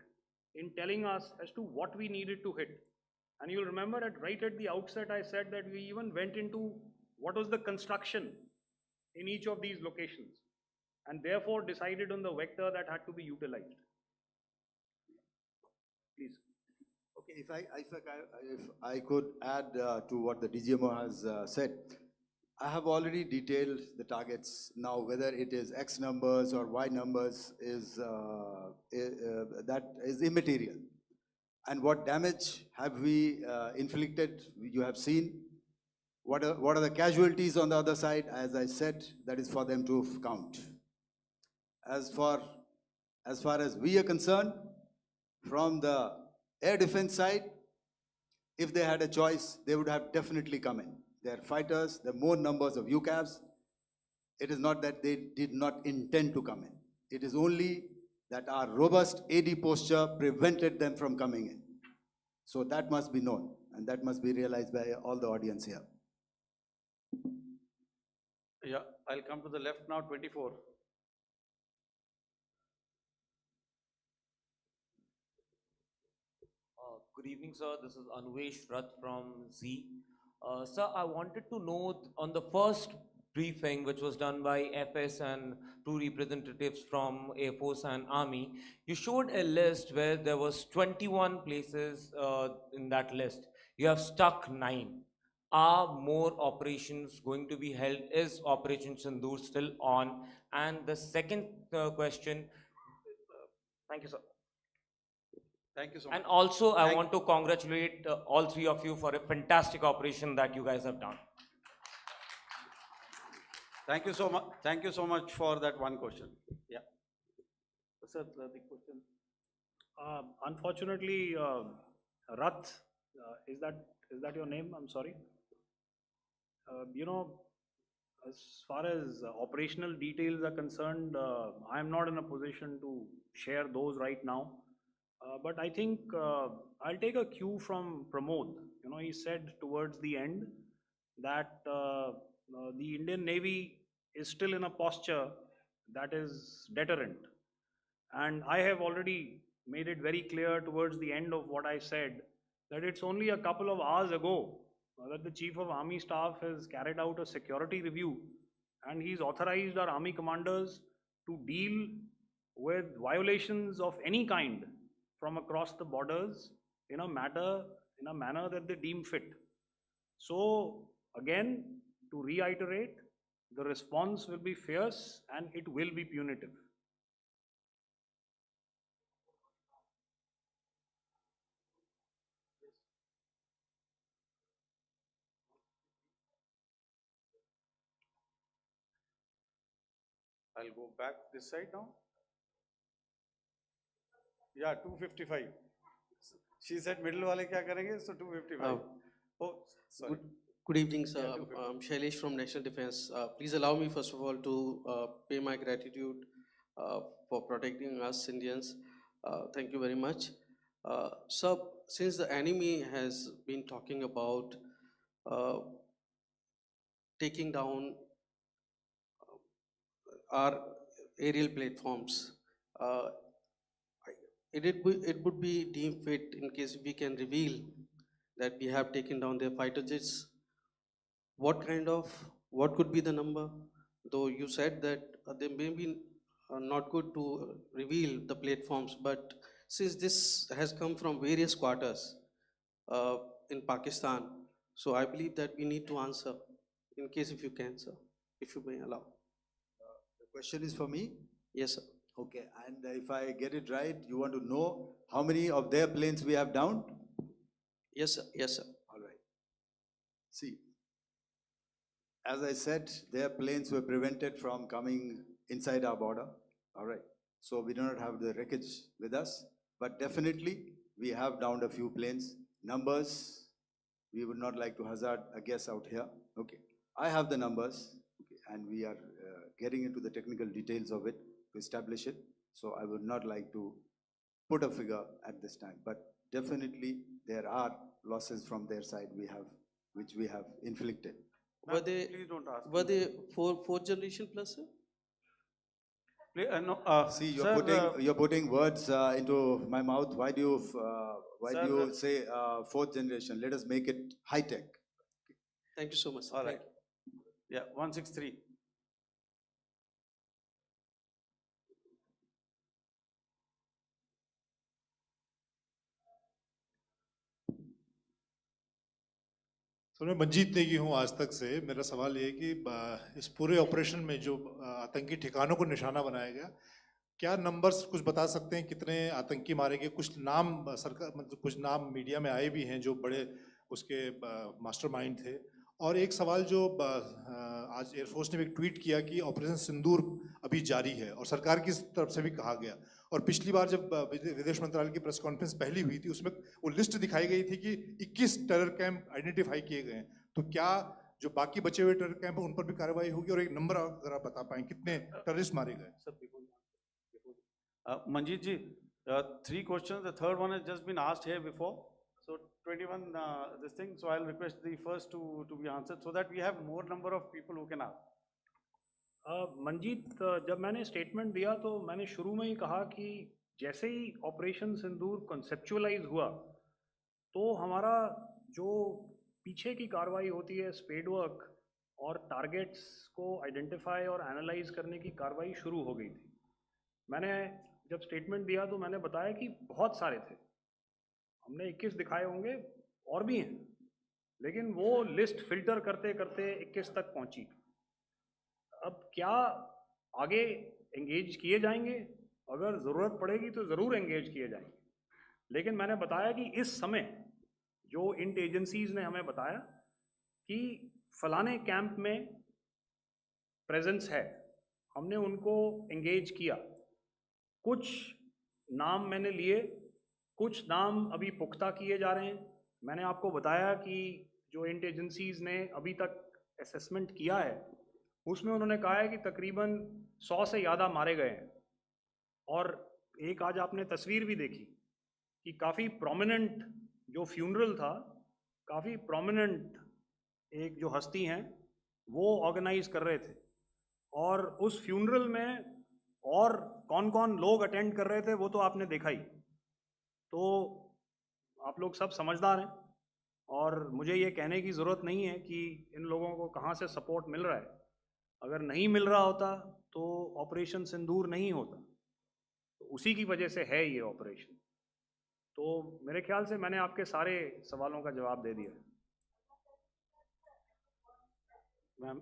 in telling us as to what we needed to hit. And you'll remember that right at the outset, I said that we even went into what was the construction in each of these locations, and therefore decided on the vector that had to be utilized. Please. Okay, if I could add to what the DGMO has said, I have already detailed the targets. Now, whether it is X numbers or Y numbers is that is immaterial. And what damage have we inflicted? You have seen. What are the casualties on the other side? As I said, that is for them to count. As far as we are concerned, from the air defense side, if they had a choice, they would have definitely come in. They're fighters, there are more numbers of UCAVs. It is not that they did not intend to come in. It is only that our robust AD posture prevented them from coming in. So that must be known, and that must be realized by all the audience here. Yeah, I'll come to the left now, 24. Good evening, sir. This is Anvesh Rath from Z. Sir, I wanted to know on the first briefing, which was done by FS and two representatives from Air Force and Army, you showed a list where there was 21 places in that list. You have stuck 9. Are more operations going to be held? Is Operation Sindoor still on? And the second question, thank you, sir. Thank you so much. And also, I want to congratulate all three of you for a fantastic operation that you guys have done. Thank you so much. Thank you so much for that one question. Yeah. Sir, the question. Unfortunately, Rath, is that your name? I'm sorry. As far as operational details are concerned, I am not in a position to share those right now. But I think I'll take a cue from Pramod. He said towards the end that the Indian Navy is still in a posture that is deterrent. And I have already made it very clear towards the end of what I said that it's only a couple of hours ago that the Chief of Army Staff has carried out a security review, and he's authorized our Army commanders to deal with violations of any kind from across the borders in a manner that they deem fit. So again, to reiterate, the response will be fierce and it will be punitive. I'll go back this side now. Yeah, 255. She said middle wale kya karenge, so 255. Oh, sorry. Good evening, sir. Yeah, 255. I'm Shailesh from National Defense. Please allow me, first of all, to pay my gratitude for protecting us Indians. Thank you very much. Sir, since the enemy has been talking about taking down our aerial platforms, it would be deemed fit in case we can reveal that we have taken down their fighter jets. What could be the number? Though you said that they may be not good to reveal the platforms, but since this has come from various quarters in Pakistan, so I believe that we need to answer, in case if you can, sir, if you may allow. The question is for me? Yes, sir. Okay, and if I get it right, you want to know how many of their planes we have downed? Yes, sir. Yes, sir. All right. See, as I said, their planes were prevented from coming inside our border. All right. So we do not have the wreckage with us, but definitely we have downed a few planes. Numbers, we would not like to hazard a guess out here. Okay. I have the numbers, okay, and we are getting into the technical details of it to establish it. So I would not like to put a figure at this time, but definitely there are losses from their side which we have inflicted. Were they, Please don't ask. were they fourth generation plus, sir? No, See, sir, you're putting words into my mouth. Why do you Sir, say fourth generation? Let us make it high tech. Thank you so much, sir. all Thank right. Yeah, 163. तो मैं मंजीत नेगी हूँ आज तक से। मेरा सवाल ये है कि इस पूरे ऑपरेशन में जो आतंकी ठिकानों को निशाना बनाया गया, क्या नंबर्स कुछ बता सकते हैं कितने आतंकी मारे गए? कुछ नाम सरकार, मतलब कुछ नाम मीडिया में आए भी हैं जो बड़े उसके मास्टरमाइंड थे। और एक सवाल जो आज एयरफोर्स ने भी एक ट्वीट किया कि ऑपरेशन सिंदूर अभी जारी है और सरकार की तरफ से भी कहा गया। और पिछली बार जब विदेश मंत्रालय की प्रेस कॉन्फ्रेंस पहली हुई थी, उसमें वो लिस्ट दिखाई गई थी कि 21 टेरर कैंप आइडेंटिफाई किए गए हैं। तो क्या जो बाकी बचे हुए टेरर कैंप हैं उन पर भी कार्रवाई होगी? और एक नंबर अगर आप बता पाएं कितने टेररिस्ट मारे गए? Manjeet ji, 3 questions. The third one has just been asked here before. So 21 this thing. So I'll request the first two to be answered so that we have more number of people who can ask. Manjeet, जब मैंने statement दिया तो मैंने शुरू में ही कहा कि जैसे ही ऑपरेशन सिंदूर कॉन्सेप्चुअलाइज हुआ तो हमारा जो पीछे की कार्रवाई होती है, स्पेड वर्क और टारगेट्स को आइडेंटिफाई और एनालाइज करने की कार्रवाई शुरू हो गई थी। मैंने जब स्टेटमेंट दिया तो मैंने बताया कि बहुत सारे थे, हमने 21 दिखाए होंगे और भी हैं, लेकिन वो लिस्ट फिल्टर करते करते 21 तक पहुंची। अब क्या आगे एंगेज किए जाएंगे? अगर ज़रूरत पड़ेगी तो ज़रूर एंगेज किए जाएंगे, लेकिन मैंने बताया कि इस समय जो इंट एजेंसीज ने हमें बताया कि फलाने कैंप में प्रेजेंस है, हमने उनको एंगेज किया। कुछ नाम मैंने लिए, कुछ नाम अभी पुख्ता किए जा रहे हैं। मैंने आपको बताया कि जो इंट एजेंसीज ने अभी तक असेसमेंट किया है उसमें उन्होंने कहा है कि तकरीबन 100 से ज़्यादा मारे गए हैं। और एक आज आपने तस्वीर भी देखी कि काफ़ी प्रोमिनेंट जो फ्यूनरल था, काफ़ी प्रोमिनेंट एक जो हस्ती हैं वो ऑर्गेनाइज कर रहे थे, और उस फ्यूनरल में और कौन कौन लोग अटेंड कर रहे थे वो तो आपने देखा ही। तो आप लोग सब समझदार हैं और मुझे ये कहने की ज़रूरत नहीं है कि इन लोगों को कहाँ से सपोर्ट मिल रहा है। अगर नहीं मिल रहा होता तो ऑपरेशन सिंदूर नहीं होता, तो उसी की वजह से है ये ऑपरेशन। तो मेरे ख्याल से मैंने आपके सारे सवालों का जवाब दे दिया है। Ma'am.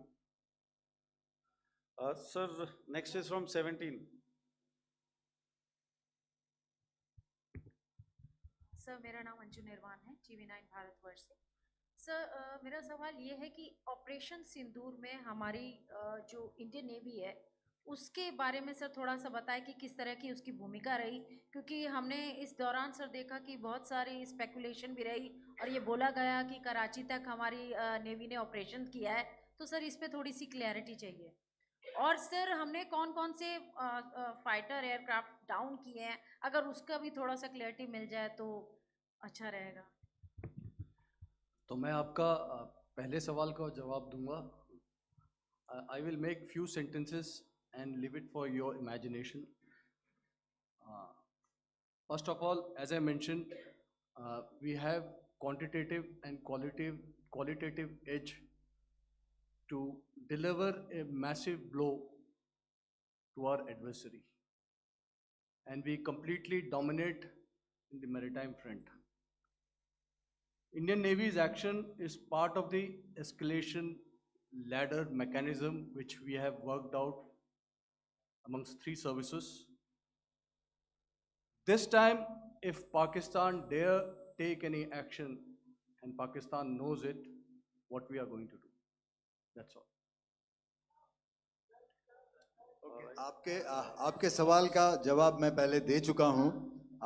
Sir, next is from 17. Sir, मेरा नाम अंजू निर्वाण है, TV9 भारतवर्ष से। सर, मेरा सवाल ये है कि ऑपरेशन सिंदूर में हमारी जो इंडियन नेवी है उसके बारे में सर थोड़ा सा बताएं कि किस तरह की उसकी भूमिका रही, क्योंकि हमने इस दौरान सर देखा कि बहुत सारी स्पेकुलेशन भी रही और ये बोला गया कि कराची तक हमारी नेवी ने ऑपरेशन किया है। तो सर इस पे थोड़ी सी क्लैरिटी चाहिए। और सर हमने कौन कौन से फाइटर एयरक्राफ्ट डाउन किए हैं, अगर उसका भी थोड़ा सा क्लैरिटी मिल जाए तो अच्छा रहेगा। तो मैं आपका पहले सवाल का जवाब दूंगा। I will make few sentences and leave it for your imagination. First of all, as I mentioned, we have quantitative and qualitative edge to deliver a massive blow to our adversary. And we completely dominate in the maritime front. Indian Navy's action is part of the escalation ladder mechanism which we have worked out amongst 3 services. This time, if Pakistan dare take any action, and Pakistan knows it, what we are going to do. That's all. आपके सवाल का जवाब मैं पहले दे चुका हूं।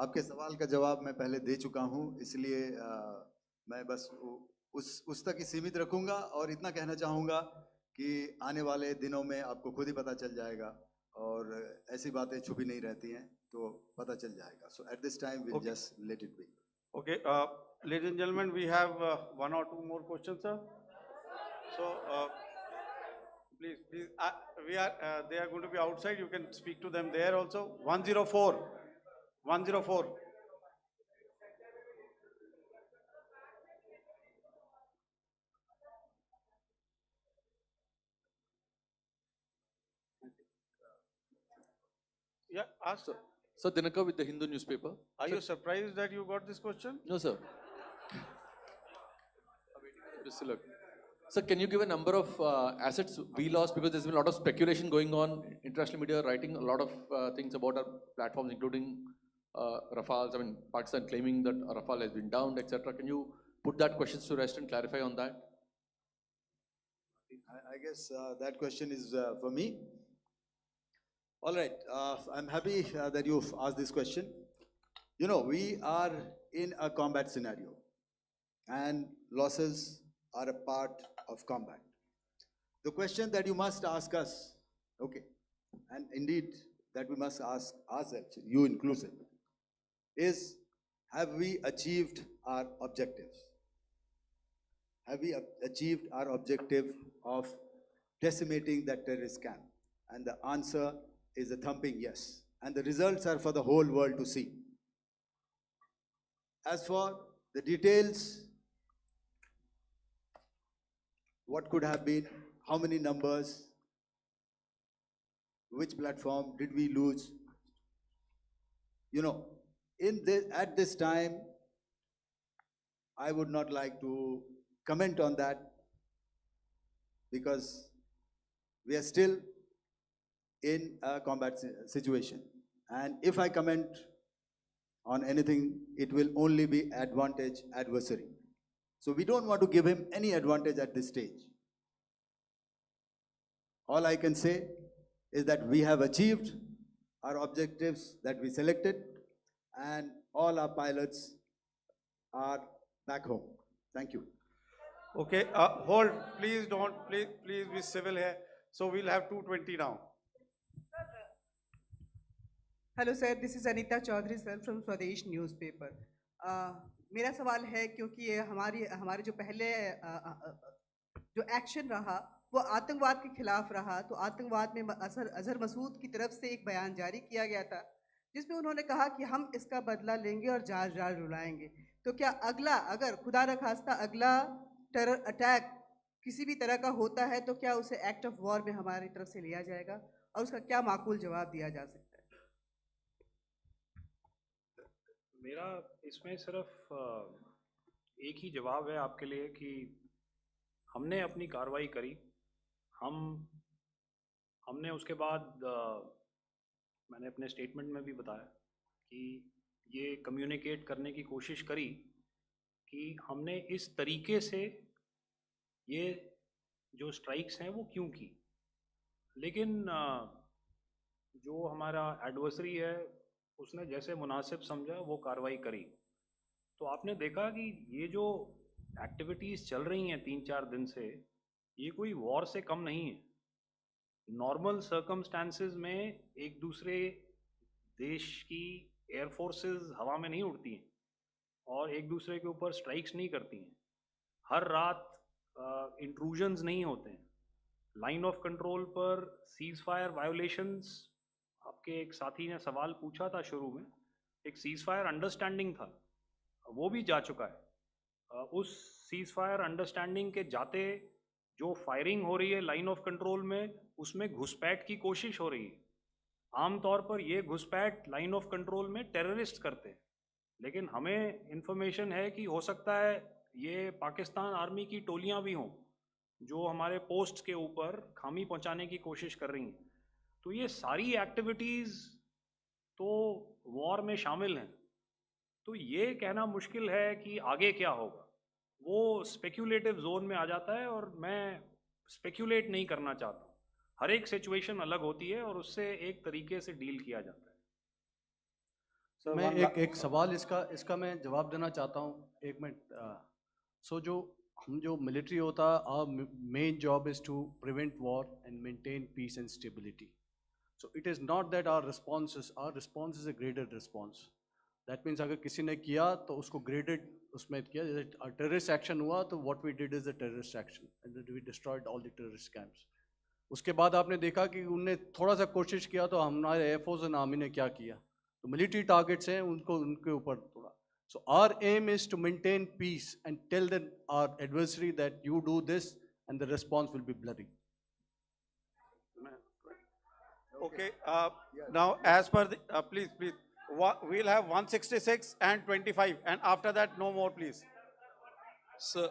आपके सवाल का जवाब मैं पहले दे चुका हूं, इसलिए मैं बस उस तक ही सीमित रखूंगा और इतना कहना चाहूंगा कि आने वाले दिनों में आपको खुद ही पता चल जाएगा और ऐसी बातें छुपी नहीं रहती हैं, तो पता चल जाएगा. So at this time we'll just let it be. Okay, ladies and gentlemen, we have 1 or 2 more questions, sir. So please, they are going to be outside. You can speak to them there also. 104. Yeah, ask. Sir, Dinakar with the Hindu newspaper. Are you surprised that you got this question? No, sir. Look. Sir, can you give a number of assets we lost, because there's been a lot of speculation going on, international media writing a lot of things about our platforms, including Rafales. I mean, Pakistan claiming that Rafale has been downed, etc. Can you put that question to rest and clarify on that? I guess that question is for me. All right, I'm happy that you've asked this question. You know, we are in a combat scenario, and losses are a part of combat. The question that you must ask us, okay, and indeed that we must ask ourselves, you inclusive, is have we achieved our objectives? Have we achieved our objective of decimating that terrorist camp? And the answer is a thumping yes. And the results are for the whole world to see. As for the details, what could have been, how many numbers, which platform did we lose? You know, at this time, I would not like to comment on that, because we are still in a combat situation. And if I comment on anything, it will only be adversary. So we don't want to give him any advantage at this stage. All I can say is that we have achieved our objectives that we selected, and all our pilots are back home. Thank you. Okay, hold, please don't, please be civil here. So we'll have 220 now. Hello sir, this is Anita Chaudhary sir from Swadesh newspaper. मेरा सवाल है, क्योंकि ये हमारे जो पहले जो action रहा वो आतंकवाद के खिलाफ रहा, तो आतंकवाद में अजहर मसूद की तरफ से एक बयान जारी किया गया था जिसमें उन्होंने कहा कि हम इसका बदला लेंगे और जाज रुलाएंगे। तो क्या अगला, अगर खुदा न खास्ता अगला टेरर अटैक किसी भी तरह का होता है, तो क्या उसे एक्ट ऑफ वॉर में हमारी तरफ से लिया जाएगा और उसका क्या माकूल जवाब दिया जा सकता है? मेरा इसमें सिर्फ एक ही जवाब है आपके लिए कि हमने अपनी कार्रवाई करी। हमने उसके बाद मैंने अपने स्टेटमेंट में भी बताया कि ये कम्युनिकेट करने की कोशिश करी कि हमने इस तरीके से ये जो स्ट्राइक्स हैं वो क्यों की। लेकिन जो हमारा एडवर्सरी है उसने जैसे मुनासिब समझा वो कार्रवाई करी। तो आपने देखा कि ये जो एक्टिविटीज़ चल रही हैं 3-4 दिन से, ये कोई वॉर से कम नहीं है। नॉर्मल सर्कमस्टांसेस में एक दूसरे देश की एयरफोर्सेस हवा में नहीं उड़ती हैं और एक दूसरे के ऊपर स्ट्राइक्स नहीं करती हैं। हर रात इंट्रूजन्स नहीं होते हैं। लाइन ऑफ कंट्रोल पर सीज फायर वायोलेशंस, आपके एक साथी ने सवाल पूछा था शुरू में, एक सीज फायर अंडरस्टैंडिंग था, वो भी जा चुका है। उस सीज फायर अंडरस्टैंडिंग के जाते जो फायरिंग हो रही है लाइन ऑफ कंट्रोल में, उसमें घुसपैठ की कोशिश हो रही है। आमतौर पर ये घुसपैठ लाइन ऑफ कंट्रोल में टेररिस्ट करते हैं, लेकिन हमें इंफॉर्मेशन है कि हो सकता है ये पाकिस्तान आर्मी की टोलियां भी हों जो हमारे पोस्ट के ऊपर खामी पहुंचाने की कोशिश कर रही हैं। तो ये सारी एक्टिविटीज़ तो वॉर में शामिल हैं। तो ये कहना मुश्किल है कि आगे क्या होगा, वो स्पेक्यूलेटिव जोन में आ जाता है और मैं स्पेक्यूलेट नहीं करना चाहता। हर एक सिचुएशन अलग होती है और उससे एक तरीके से डील किया जाता है। मैं एक सवाल इसका मैं जवाब देना चाहता हूँ, एक मिनट। सो जो मिलिट्री होता है, our main job is to prevent war and maintain peace and stability. So it is not that our response is a graded response. That means अगर किसी ने किया तो उसको graded उसमें किया, जैसे terrorist action हुआ तो what we did is a terrorist action and then we destroyed all the terrorist camps. उसके बाद आपने देखा कि उनने थोड़ा सा कोशिश किया तो हमारे एयरफोर्स और आर्मी ने क्या किया, तो मिलिट्री टारगेट्स हैं उनके ऊपर थोड़ा। So our aim is to maintain peace and tell our adversary that you do this and the response will be bloody. Okay, now as per the, please, we'll have 166 and 25 and after that no more please. Sir,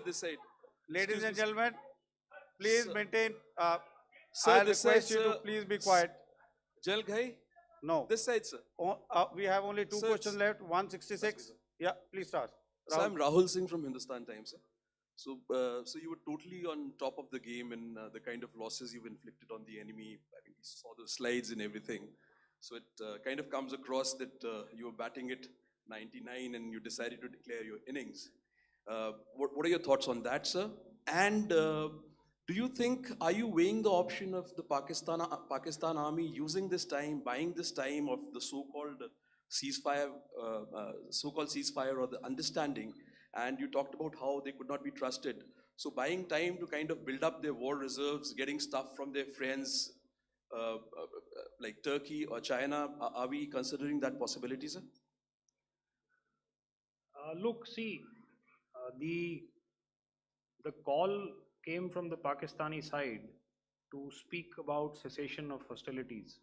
this side. Ladies and gentlemen, please Sir. maintain, Sir, I'll this request side, you to sir. please be quiet. Jal Ghai? No. This side, sir. We have only two Sir, questions left, 166. Yeah, please start. So I'm Rahul Singh from Hindustan Times, sir. So you were totally on top of the game in the kind of losses you've inflicted on the enemy. I mean, we saw the slides and everything. So it kind of comes across that you were batting it 99 and you decided to declare your innings. What are your thoughts on that, sir? And do you think, are you weighing the option of the Pakistan army using this time, buying this time of the so-called ceasefire, or the understanding? And you talked about how they could not be trusted. So buying time to kind of build up their war reserves, getting stuff from their friends like Turkey or China, are we considering that possibility, sir? Look, see, the call came from the Pakistani side to speak about cessation of hostilities.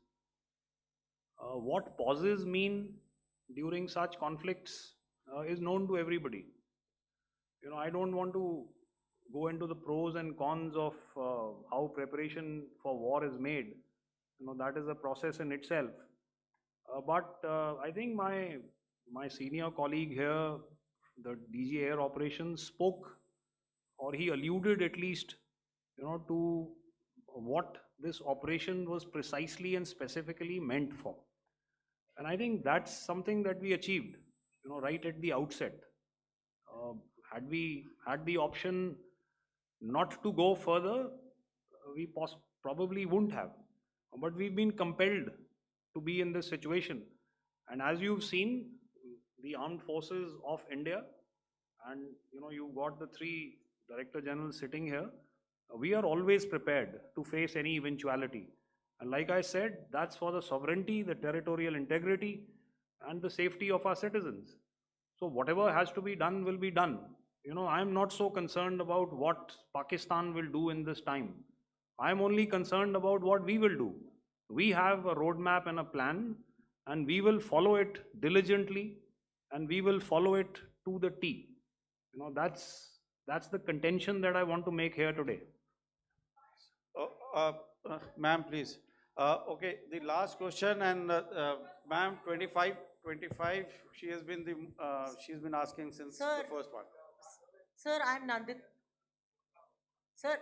What pauses mean during such conflicts is known to everybody. You know, I don't want to go into the pros and cons of how preparation for war is made. You know, that is a process in itself. But I think my senior colleague here, the DG Air Operations, spoke, or he alluded at least, you know, to what this operation was precisely and specifically meant for. And I think that's something that we achieved, you know, right at the outset. Had we had the option not to go further, we probably wouldn't have. But we've been compelled to be in this situation. And as you've seen, the armed forces of India, and you know, you've got the three Director Generals sitting here, we are always prepared to face any eventuality. And like I said, that's for the sovereignty, the territorial integrity, and the safety of our citizens. So whatever has to be done will be done. You know, I'm not so concerned about what Pakistan will do in this time. I'm only concerned about what we will do. We have a roadmap and a plan, and we will follow it diligently, and we will follow it to the T. You know, that's the contention that I want to make here today. Ma'am, please. Okay, the last question, and ma'am, 25, she's been asking since Sir, the first one. Sir, I'm Nandita. Sir,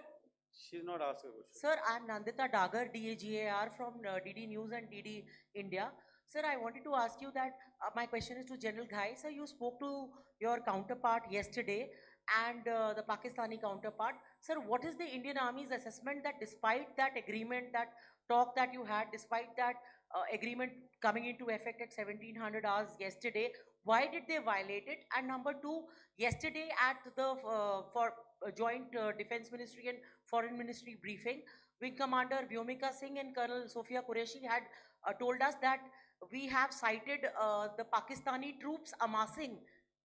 She's not asking a question. Sir, I'm Nandita Dagar, DGAR from DD News and DD India. Sir, I wanted to ask you that my question is to General Ghai. Sir, you spoke to your counterpart yesterday and the Pakistani counterpart. Sir, what is the Indian Army's assessment that despite that agreement, that talk that you had, despite that agreement coming into effect at 1700 hours yesterday, why did they violate it? And number two, yesterday at the joint Defense Ministry and Foreign Ministry briefing, Wing Commander Vyomika Singh and Colonel Sophia Qureshi had told us that we have cited the Pakistani troops amassing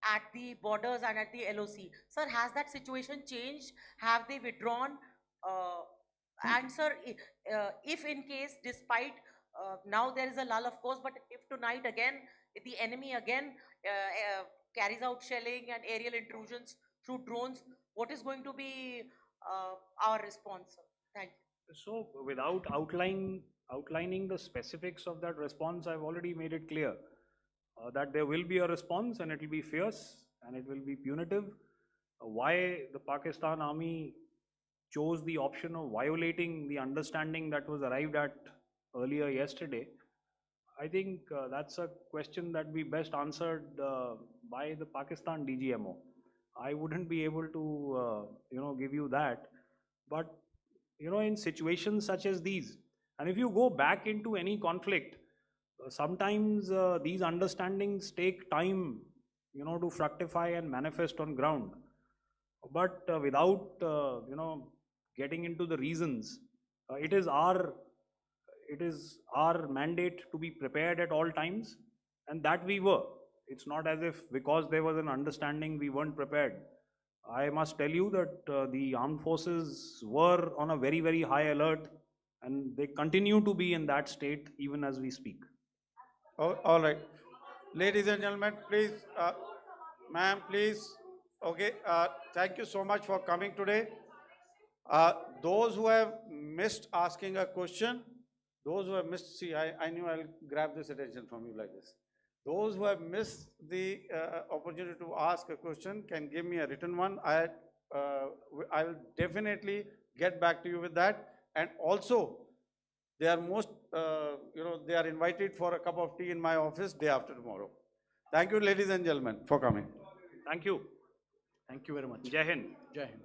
at the borders and at the LOC. Sir, has that situation changed? Have they withdrawn? And sir, if in case, despite now there is a lull, of course, but if tonight again if the enemy again carries out shelling and aerial intrusions through drones, what is going to be our response, sir? Thank you. So without outlining the specifics of that response, I've already made it clear that there will be a response and it will be fierce and it will be punitive. Why the Pakistan army chose the option of violating the understanding that was arrived at earlier yesterday, I think that's a question that we best answered by the Pakistan DGMO. I wouldn't be able to, give you that. But, in situations such as these, and if you go back into any conflict, sometimes these understandings take time, to fructify and manifest on ground. But without, getting into the reasons, it is our mandate to be prepared at all times, and that we were. It's not as if because there was an understanding we weren't prepared. I must tell you that the armed forces were on a very, very high alert, and they continue to be in that state even as we speak. All right. Ladies and gentlemen, please, ma'am, please. Okay, thank you so much for coming today. Those who have missed asking a question, those who have missed, see, I knew I'll grab this attention from you like this. Those who have missed the opportunity to ask a question can give me a written one. I'll definitely get back to you with that. And also, they are they are invited for a cup of tea in my office day after tomorrow. Thank you, ladies and gentlemen, for coming. Thank you. Thank you very much. Jai Hind. Jai Hind.